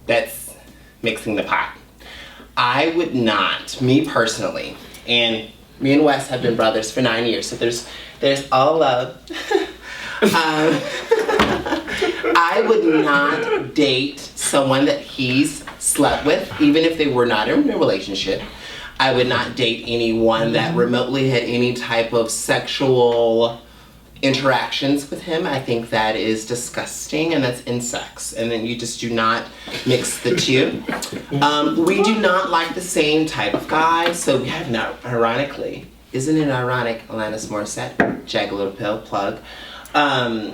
That's mixing the pot. I would not, me personally, and me and Wes have been brothers for 9 years, so there's all love. I would not date someone that he's slept with, even if they were not in a relationship. I would not date anyone that remotely had any type of sexual interactions with him. I think that is disgusting, and that's incest, and then you just do not mix the two. We do not like the same type of guy, so we have not, ironically, isn't it ironic, Alanis Morissette, Jagged Pill plug,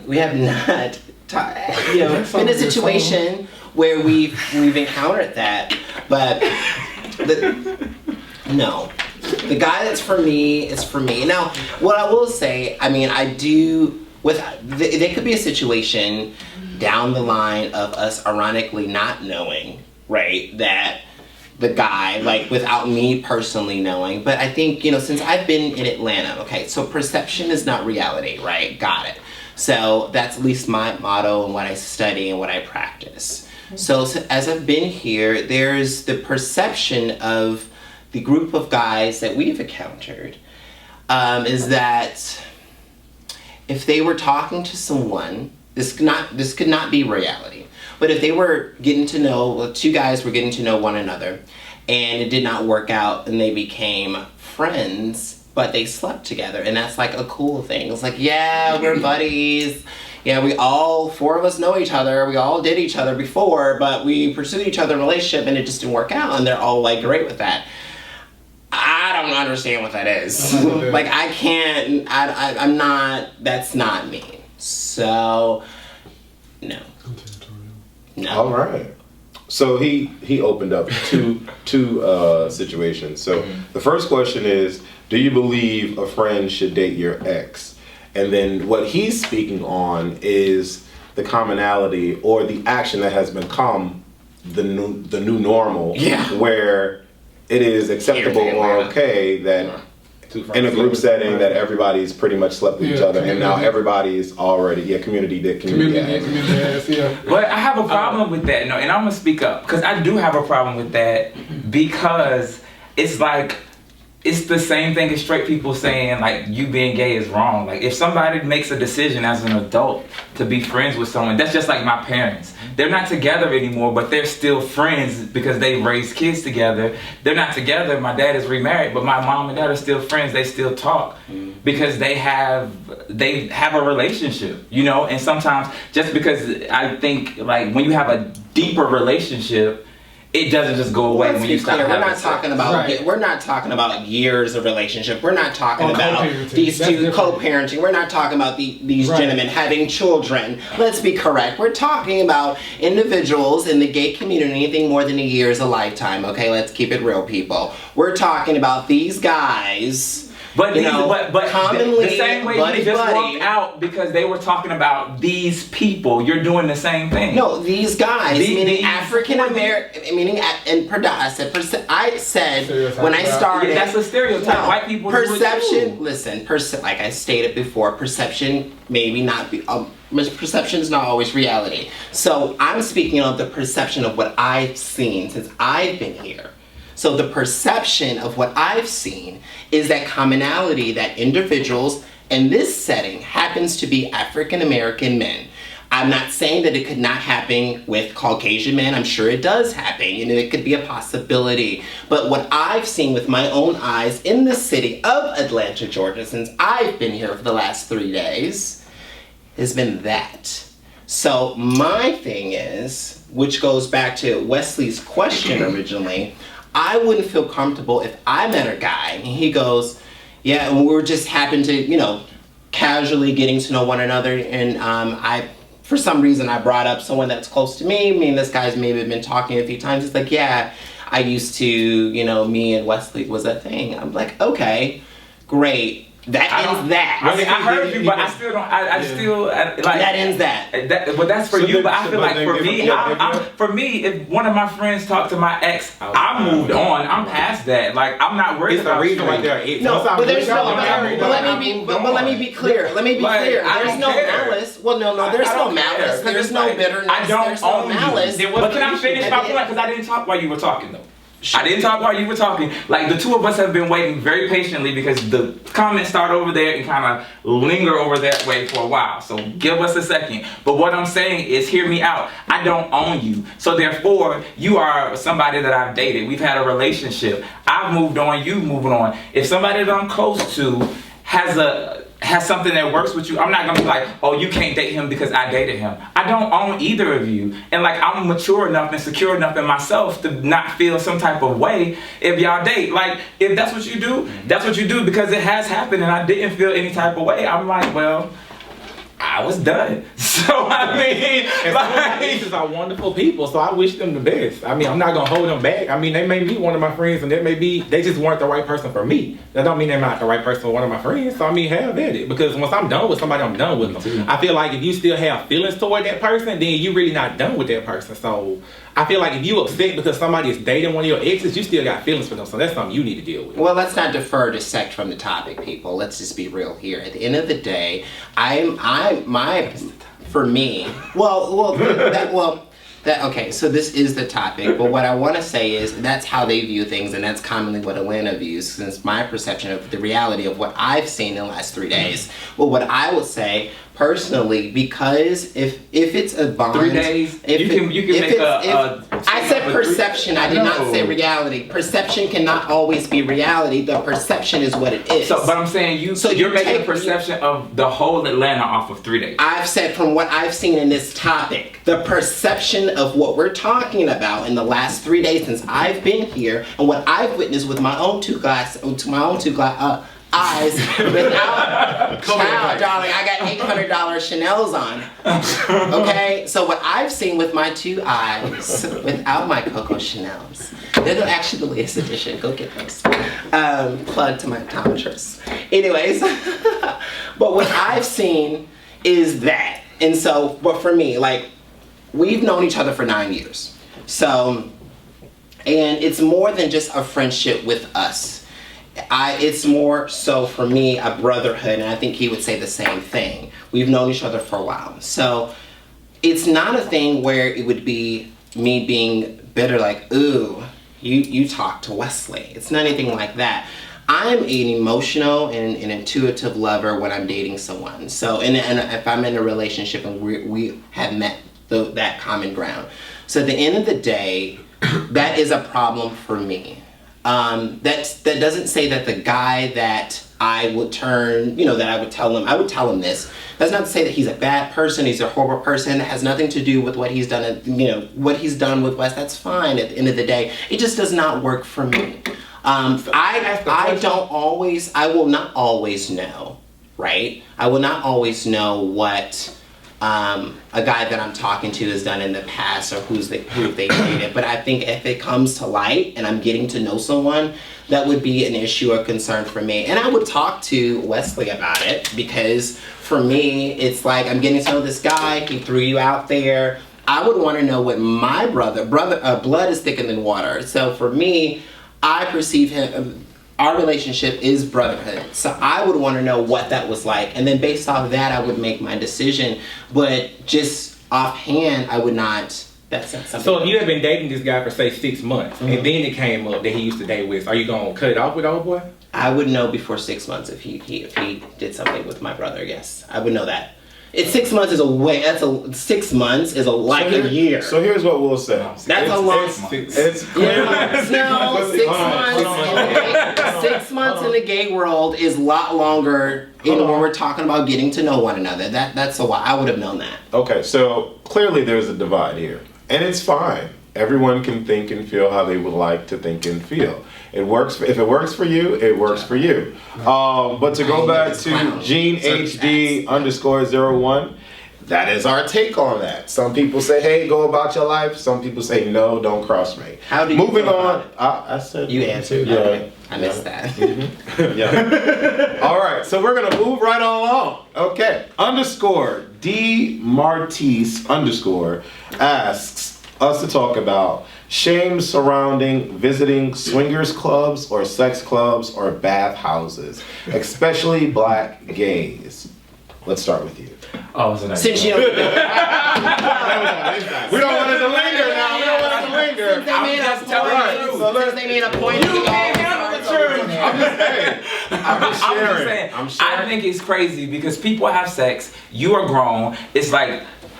we have not been in a situation where we've encountered that, but no. The guy that's for me is for me. Now, what I will say, I mean, there could be a situation down the line of us ironically not knowing, right, that the guy, like without me personally knowing. But I think, since I've been in Atlanta, okay, so perception is not reality, right? Got it. So that's at least my motto and what I study and what I practice. So as I've been here, there's the perception of the group of guys that we've encountered is that if they were talking to someone, this could not be reality. But if they were two guys were getting to know one another, and it did not work out, and they became friends, but they slept together, and that's like a cool thing. It's like, yeah, we're buddies. Yeah, four of us know each other. We all did each other before, but we pursued each other in a relationship, and it just didn't work out, and they're all like great with that. I don't understand what that is. Like, I can't. I'm not. That's not me. So, no. No. All right. So he opened up two situations. So the first question is, do you believe a friend should date your ex? And then what he's speaking on is the commonality or the action that has become the new normal, where it is acceptable or okay that in a group setting that everybody's pretty much slept with each other, and now everybody's already community. But I have a problem with that, and I'm gonna speak up because I do have a problem with that, because it's like it's the same thing as straight people saying like you being gay is wrong. Like if somebody makes a decision as an adult to be friends with someone, that's just like my parents. They're not together anymore, but they're still friends because they raised kids together. They're not together. My dad is remarried, but my mom and dad are still friends. They still talk because they have a relationship, And sometimes just because I think like when you have a deeper relationship, it doesn't just go away when you stop having sex. We're not talking about years of relationship. We're not talking about these two co-parenting. We're not talking about these gentlemen having children. Let's be correct. We're talking about individuals in the gay community. Anything more than a year is a lifetime. Okay, let's keep it real, people. We're talking about these guys. But commonly, the same way you just walked out because they were talking about these people, you're doing the same thing. No, these guys, meaning African American, meaning I said when I started. Yeah, that's a stereotype. No, white people perception. Listen, like I stated before, perception maybe not be. Perception is not always reality. So I'm speaking of the perception of what I've seen since I've been here. So the perception of what I've seen is that commonality that individuals in this setting happens to be African American men. I'm not saying that it could not happen with Caucasian men. I'm sure it does happen. It could be a possibility. But what I've seen with my own eyes in the city of Atlanta, Georgia, since I've been here for the last 3 days, has been that. So my thing is, which goes back to Wesley's question originally, I wouldn't feel comfortable if I met a guy and he goes, yeah, and we're just happen to, casually getting to know one another, and for some reason I brought up someone that's close to me. Me and this guy's maybe been talking a few times. It's like, yeah, I used to, me and Wesley was a thing. I'm like, okay, great. That ends that. I mean, I heard you, but I still don't. That ends that. But that's for you. But I feel like for me, if one of my friends talked to my ex, I moved on. I'm past that. Like I'm not worried about the reason right there. But there's no. But let me be clear. There's no malice. Well, no. There's no malice. There's no bitterness. I don't There's no malice. But can I finish my point? Because I didn't talk while you were talking though. I didn't talk while you were talking. Like the two of us have been waiting very patiently because the comments start over there and kind of linger over that way for a while. So give us a second. But what I'm saying is, hear me out. I don't own you. So therefore, you are somebody that I've dated. We've had a relationship. I've moved on. You moving on. If somebody that I'm close to has something that works with you, I'm not gonna be like, oh, you can't date him because I dated him. I don't own either of you. And like, I'm mature enough and secure enough in myself to not feel some type of way if y'all date. Like, if that's what you do, that's what you do, because it has happened and I didn't feel any type of way. I'm like, well, I was done. So I mean, And exes are wonderful people, so I wish them the best. I mean, I'm not gonna hold them back. I mean, they may be one of my friends, and they just weren't the right person for me. That don't mean they're not the right person for one of my friends. So I mean, have at it. Because once I'm done with somebody, I'm done with them. I feel like if you still have feelings toward that person, then you really not done with that person. So I feel like if you upset because somebody is dating one of your exes, you still got feelings for them. So that's something you need to deal with. Well, let's not defer to sect from the topic, people. Let's just be real here. At the end of the day, okay, so this is the topic, but what I want to say is that's how they view things, and that's commonly what Atlanta views, since my perception of the reality of what I've seen in the last 3 days. Well, what I would say personally, because if it's a bond, 3 days, you can make I said perception. I did not say reality. Perception cannot always be reality. The perception is what it is. So, but I'm saying you're making a perception of the whole Atlanta off of 3 days. I've said from what I've seen in this topic, the perception of what we're talking about in the last 3 days since I've been here, and what I've witnessed with my own two eyes without child, darling, I got $800 Chanel's on. Okay, so what I've seen with my 2 eyes without my Coco Chanel's, they're actually the latest edition. Go get those. Plug to my optometrist. Anyways, but what I've seen is that, and so, but for me, like, we've known each other for 9 years. So, and it's more than just a friendship with us. It's more so for me a brotherhood, and I think he would say the same thing. We've known each other for a while. So it's not a thing where it would be me being bitter like, ooh, you talk to Wesley. It's not anything like that. I'm an emotional and an intuitive lover when I'm dating someone. So, and if I'm in a relationship and we have met that common ground. So at the end of the day, that is a problem for me. That doesn't say that the guy that I would turn, that I would tell him this. That's not to say that he's a bad person, he's a horrible person. It has nothing to do with what he's done, what he's done with Wes. That's fine at the end of the day. It just does not work for me. I will not always know, right? I will not always know what a guy that I'm talking to has done in the past or who they dated. But I think if it comes to light and I'm getting to know someone, that would be an issue or concern for me. And I would talk to Wesley about it, because for me, it's like I'm getting to know this guy, he threw you out there. I would want to know what my blood is thicker than water. So for me, I perceive him, our relationship is brotherhood. So I would want to know what that was like. And then based off that, I would make my decision. But just offhand, I would not. That's not something. So if you had been dating this guy for, say, 6 months, and then it came up that he used to date with, are you going to cut it off with old boy? I would know before 6 months if he did something with my brother, yes. I would know that. 6 months is 6 months is like a year. So here's what we'll say. That's a long. It's 6 months. 6 months in the gay world is a lot longer. When we're talking about getting to know one another. That's a while. I would have known that. Okay, so clearly there's a divide here, and it's fine. Everyone can think and feel how they would like to think and feel. It works. If it works for you, it works for you. But to go back to GeneHD_01, that is our take on that. Some people say, "Hey, go about your life." Some people say, "No, don't cross me." How do you moving feel on? about I said you answered. Yeah, okay. I missed that. Yeah. All right, so we're gonna move right on along. Okay. _DMartise_ asks us to talk about shame surrounding visiting swingers clubs or sex clubs or bath houses, especially black gays. Let's start with you. Oh, it's a nice. Since you We don't want it to linger now. We don't want it to linger. Since they made a point. You can't handle the truth. I'm just sharing. I think it's crazy because people have sex. You are grown.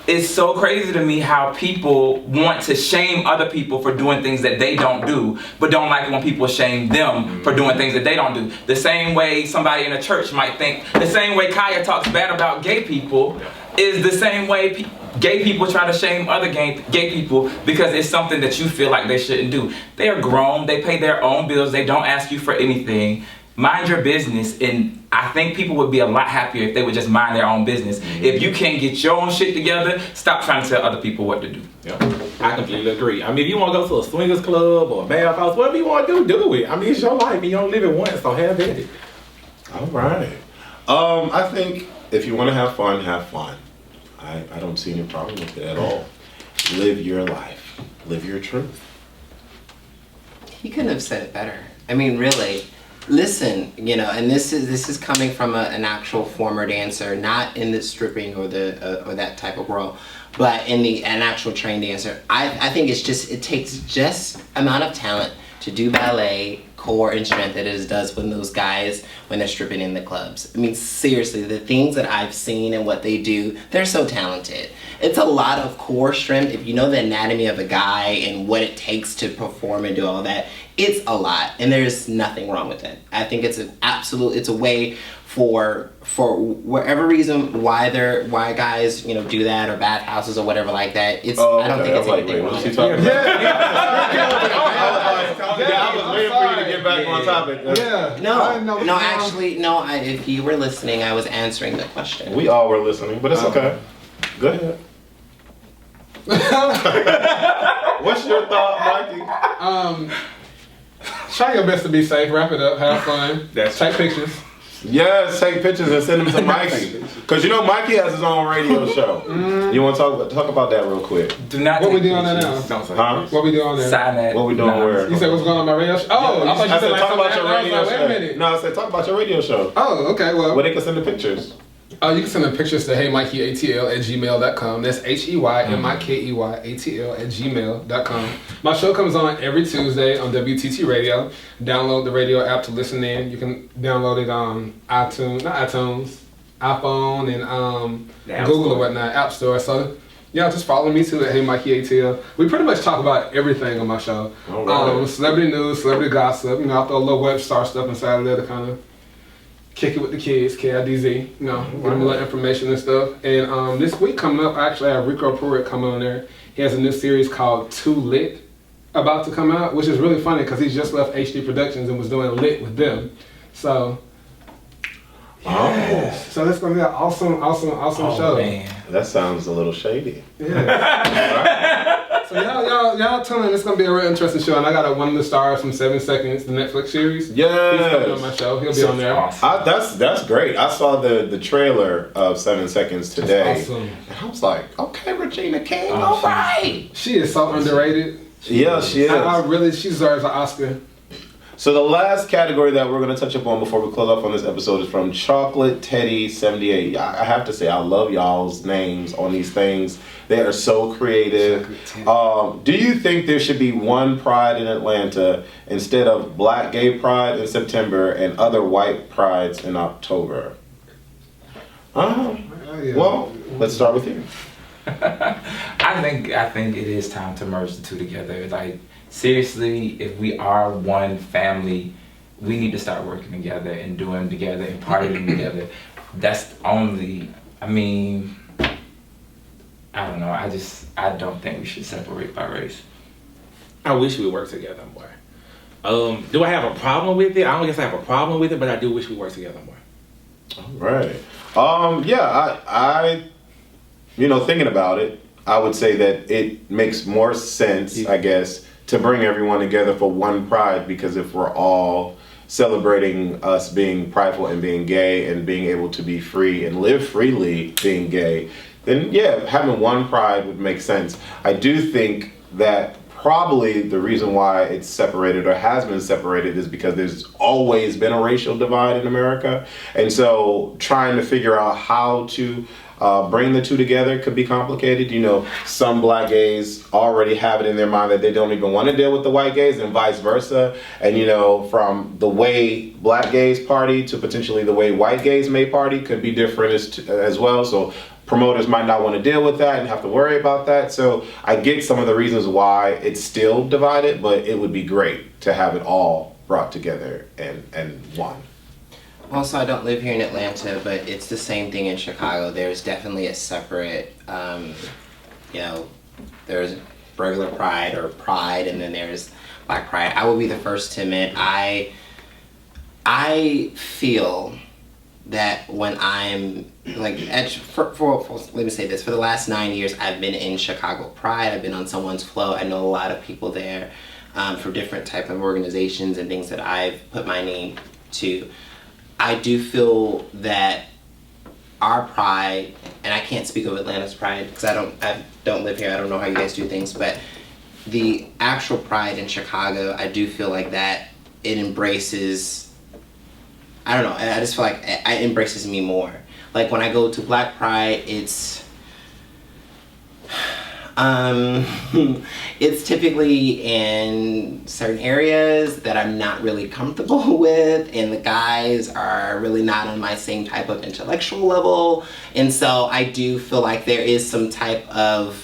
It's so crazy to me how people want to shame other people for doing things that they don't do, but don't like it when people shame them for doing things that they don't do. The same way somebody in a church might think, the same way Kaya talks bad about gay people is the same way gay people try to shame other gay people because it's something that you feel like they shouldn't do. They are grown, they pay their own bills, they don't ask you for anything. mind your business, and I think people would be a lot happier if they would just mind their own business. If you can't get your own shit together, stop trying to tell other people what to do. Yeah, I completely agree. I mean, if you want to go to a swingers club or a bathhouse, whatever you want to do it. I mean, it's your life and you don't live it once, so have at it. All right. I think if you want to have fun, have fun. I don't see any problem with it at all. Live your life. Live your truth. He couldn't have said it better. I mean, really. Listen, you know, and this is coming from an actual former dancer, not in the stripping or that type of world, but in an actual trained dancer. I think it takes just amount of talent to do ballet, core and strength that it does when those guys, when they're stripping in the clubs. I mean, seriously, the things that I've seen and what they do, they're so talented. It's a lot of core strength. If you know the anatomy of a guy and what it takes to perform and do all that, it's a lot, and there's nothing wrong with it. I think it's it's a way for whatever reason why guys, you know, do that, or bathhouses or whatever like that. It's I don't think it's anything wrong with it. I was waiting for you to get back on topic. No, actually, no. If you were listening, I was answering the question. We all were listening, but it's okay. Go ahead. What's your thought, Mikey? Try your best to be safe. Wrap it up. Have fun. Take pictures. Yes, take pictures and send them to Mikey. Because you know Mikey has his own radio show. You want to talk about that real quick? Do not. What we doing on there now? Huh? What we doing on there? Sign that. What we doing where? You said what's going on my radio show? Oh, I thought you said like talk about something your else. radio I was like, show. wait a minute. No, I said talk about your radio show. Oh, okay. Well, Where they can send the pictures. you can send the pictures to heymikeyatl@gmail.com. That's heymikeyatl@gmail.com. My show comes on every Tuesday on WTT Radio. Download the radio app to listen in. You can download it on iTunes, iPhone, and Google or whatnot, App Store. So yeah, just follow me too at heymikeyatl. We pretty much talk about everything on my show. Right. Celebrity news, celebrity gossip. You know, I throw a little web star stuff inside of there to kind of kick it with the kids, KIDZ, you know, give them a little information and stuff. And this week coming up, I actually have Rico Pruitt coming on there. He has a new series called Too Lit about to come out, which is really funny because he's just left HD Productions and was doing Lit with them. So, so that's gonna be an awesome show. Man. That sounds a little shady. Yeah. So y'all tune in. It's gonna be a real interesting show, and I got one of the stars from 7 Seconds, the Netflix series. Yes. He's coming on my show. He'll be on there. Awesome. That's great. I saw the trailer of 7 Seconds today. That's awesome. And I was like, okay, Regina King, Awesome. all right. She is so underrated. Yeah, she is. She deserves an Oscar. So the last category that we're going to touch upon before we close off on this episode is from Chocolate Teddy 78. I have to say, I love y'all's names on these things. They are so creative. Do you think there should be one Pride in Atlanta instead of Black Gay Pride in September and other white prides in October? Well, let's start with you. I think it is time to merge the two together. Like, seriously, if we are one family, we need to start working together and doing together and partying together. That's only, I mean, I don't know. I don't think we should separate by race. I wish we worked together more. Do I have a problem with it? I don't guess I have a problem with it, but I do wish we worked together more. All right. I thinking about it, I would say that it makes more sense, I guess, to bring everyone together for one Pride, because if we're all celebrating us being prideful and being gay and being able to be free and live freely being gay, then yeah, having one Pride would make sense. I do think that probably the reason why it's separated or has been separated is because there's always been a racial divide in America. And so trying to figure out how to bring the two together could be complicated. You know, some black gays already have it in their mind that they don't even want to deal with the white gays and vice versa. And you know, from the way black gays party to potentially the way white gays may party could be different as well. So promoters might not want to deal with that and have to worry about that. So I get some of the reasons why it's still divided, but it would be great to have it all brought together and one. Also, I don't live here in Atlanta, but it's the same thing in Chicago. There's definitely a separate, there's regular Pride or Pride, and then there's Black Pride. I will be the first to admit, I feel that when I'm like let me say this, for the last 9 years I've been in Chicago Pride. I've been on someone's float. I know a lot of people there from different type of organizations and things that I've put my name to. I do feel that our pride, and I can't speak of Atlanta's pride because I don't live here. I don't know how you guys do things, but the actual pride in Chicago, I do feel like that it embraces, I don't know, I just feel like it embraces me more. Like when I go to Black Pride, it's it's typically in certain areas that I'm not really comfortable with, and the guys are really not on my same type of intellectual level, and so I do feel like there is some type of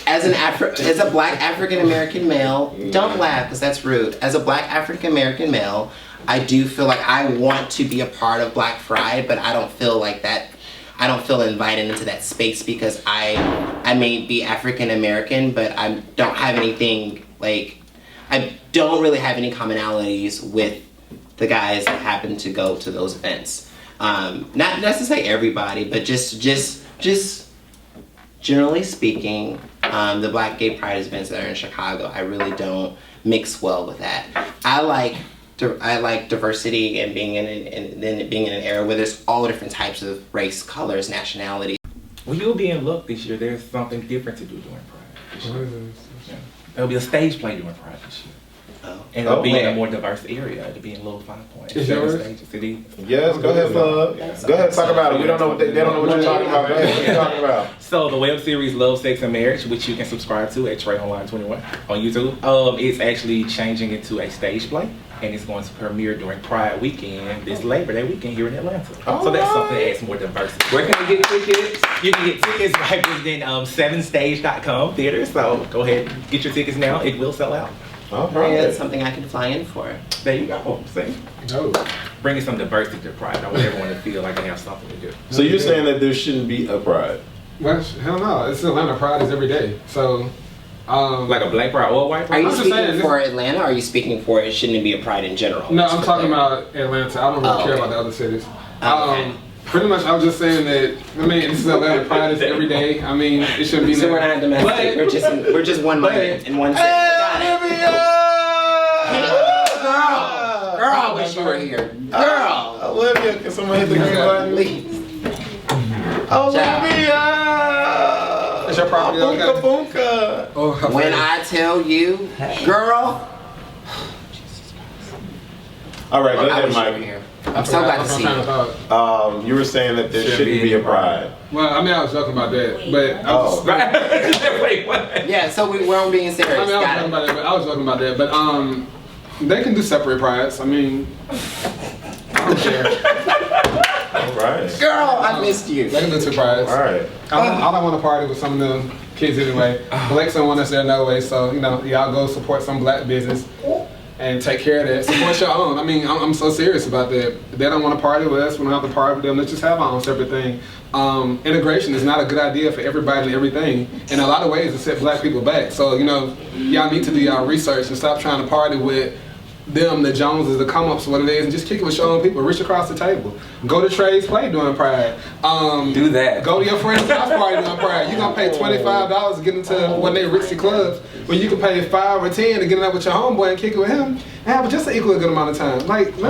as a Black African American male, don't laugh because that's rude. As a Black African American male, I do feel like I want to be a part of Black Pride, but I don't feel like that. I don't feel invited into that space because I may be African American, but I don't have anything, like, I don't really have any commonalities with the guys that happen to go to those events. Not to say everybody, but just generally speaking, the Black Gay Pride events that are in Chicago, I really don't mix well with that. I like diversity and being in an era where there's all different types of race, colors, nationality. Well, you'll be in luck this year. There's something different to do during Pride this year. Yeah. There'll be a stage play during Pride this year. Oh. And it'll be in a more diverse area. It'll be in Little 5 Point. Is yours? Yes, go ahead, Flub. Go ahead, talk about it. We don't know what they don't know what you're talking about. Go ahead, what are you talking about? So the web series Love, Sex, and Marriage, which you can subscribe to at Trey Online 21 on YouTube, it's actually changing into a stage play, and it's going to premiere during Pride weekend, this Labor Day weekend here in Atlanta. So that's something that adds more diversity. Where can we get tickets? You can get tickets by visiting 7stage.com theater. So go ahead, get your tickets now. It will sell out. Maybe that's something I can fly in for. There you go. See? No. Bringing some diversity to Pride. I want everyone to feel like they have something to do. So you're saying that there shouldn't be a Pride? Well, hell no. It's Atlanta Pride is every day. So, like a Black Pride or a White Are Pride? you I'm just speaking saying, for Atlanta, or are you speaking for it shouldn't be a pride in general? no, I'm talking about Atlanta. I don't really care about the other cities. Okay. Pretty much, I was just saying that. I mean, this is Atlanta Pride is every day. I mean, it shouldn't be. So we're not domestic. We're just one minded in one city. Got it. Girl, I wish you were here. Girl, Olivia, can someone hit the green button? please. Olivia! That's your property. Boonka boonka. Oh, When I tell you, girl, All right, go I ahead, wish you were Mike. here. I'm so glad to see you. You were saying that there shouldn't be a Pride. Well, I mean, I was joking about that, but I was Wait, what? Yeah, so we're being serious. I mean, I was Got joking it. about that, but I was joking about that. But they can do separate prides. I mean, I don't care. All right. Girl, I missed you. They can do two prides. All right. I don't want to party with some of them kids anyway. Blacks don't want us there no way, so y'all go support some Black business and take care of that. Support your own. I mean, I'm so serious about that. If they don't want to party with us, we don't have to party with them. Let's just have our own separate thing. Integration is not a good idea for everybody and everything. In a lot of ways, it set Black people back. So y'all need to do y'all research and stop trying to party with them, the Joneses, the come-ups, what it is, and just kick it with your own people, reach across the table. Go to Trey's Play during Pride. Do that. Go to your friend's house party during Pride. You're going to pay $25 to get into one of their ritzy clubs, when you can pay $5 or $10 to get out with your homeboy and kick it with him, and have just an equally good amount of time. Like, we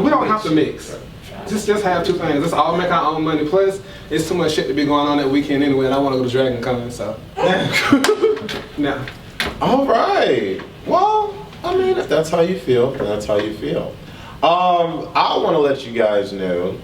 don't have to mix. Just have two things. Let's all make our own money. Plus, it's too much shit to be going on that weekend anyway, and I want to go to Dragon Con, so. Nah. All right. Well, I mean, if that's how you feel, then that's how you feel. I want to let you guys know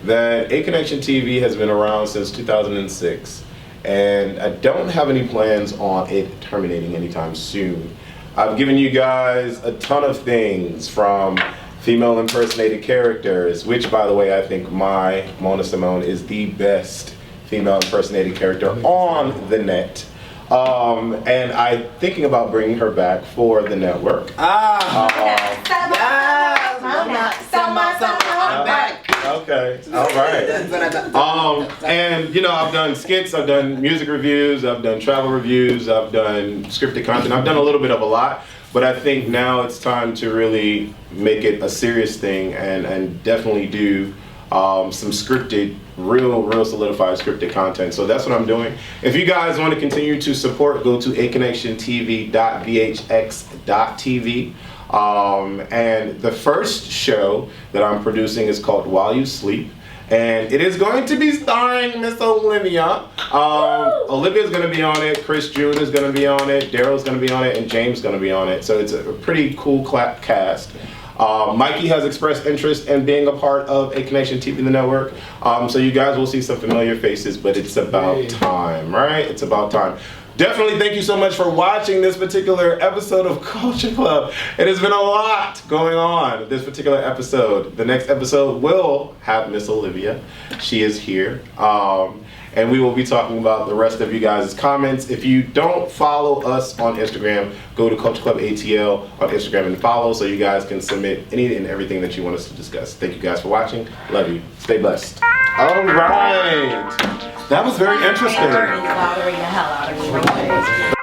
that A Connection TV has been around since 2006, and I don't have any plans on it terminating anytime soon. I've given you guys a ton of things, from female impersonated characters, which, by the way, I think my Mona Simone is the best female impersonated character on the net. And I'm thinking about bringing her back for the network. I'm back. Okay, all right. And I've done skits, I've done music reviews, I've done travel reviews, I've done scripted content, I've done a little bit of a lot. but I think now it's time to really make it a serious thing and definitely do some scripted, real solidified scripted content. So that's what I'm doing. If you guys want to continue to support, go to aconnectiontv.vhx.tv. And the first show that I'm producing is called While You Sleep. And it is going to be starring Miss Olivia. Olivia's going to be on it, Chris June is going to be on it, Daryl's going to be on it, and James is going to be on it. So it's a pretty cool cast. Mikey has expressed interest in being a part of A Connection TV, the network. So you guys will see some familiar faces, but it's about time, right? It's about time. Definitely thank you so much for watching this particular episode of Culture Club. It has been a lot going on this particular episode. The next episode will have Miss Olivia. She is here. And we will be talking about the rest of you guys' comments. If you don't follow us on Instagram, go to Culture Club ATL on Instagram and follow so you guys can submit any and everything that you want us to discuss. Thank you guys for watching. Love you. Stay blessed. All right. That was very interesting. Bothering the hell out of me.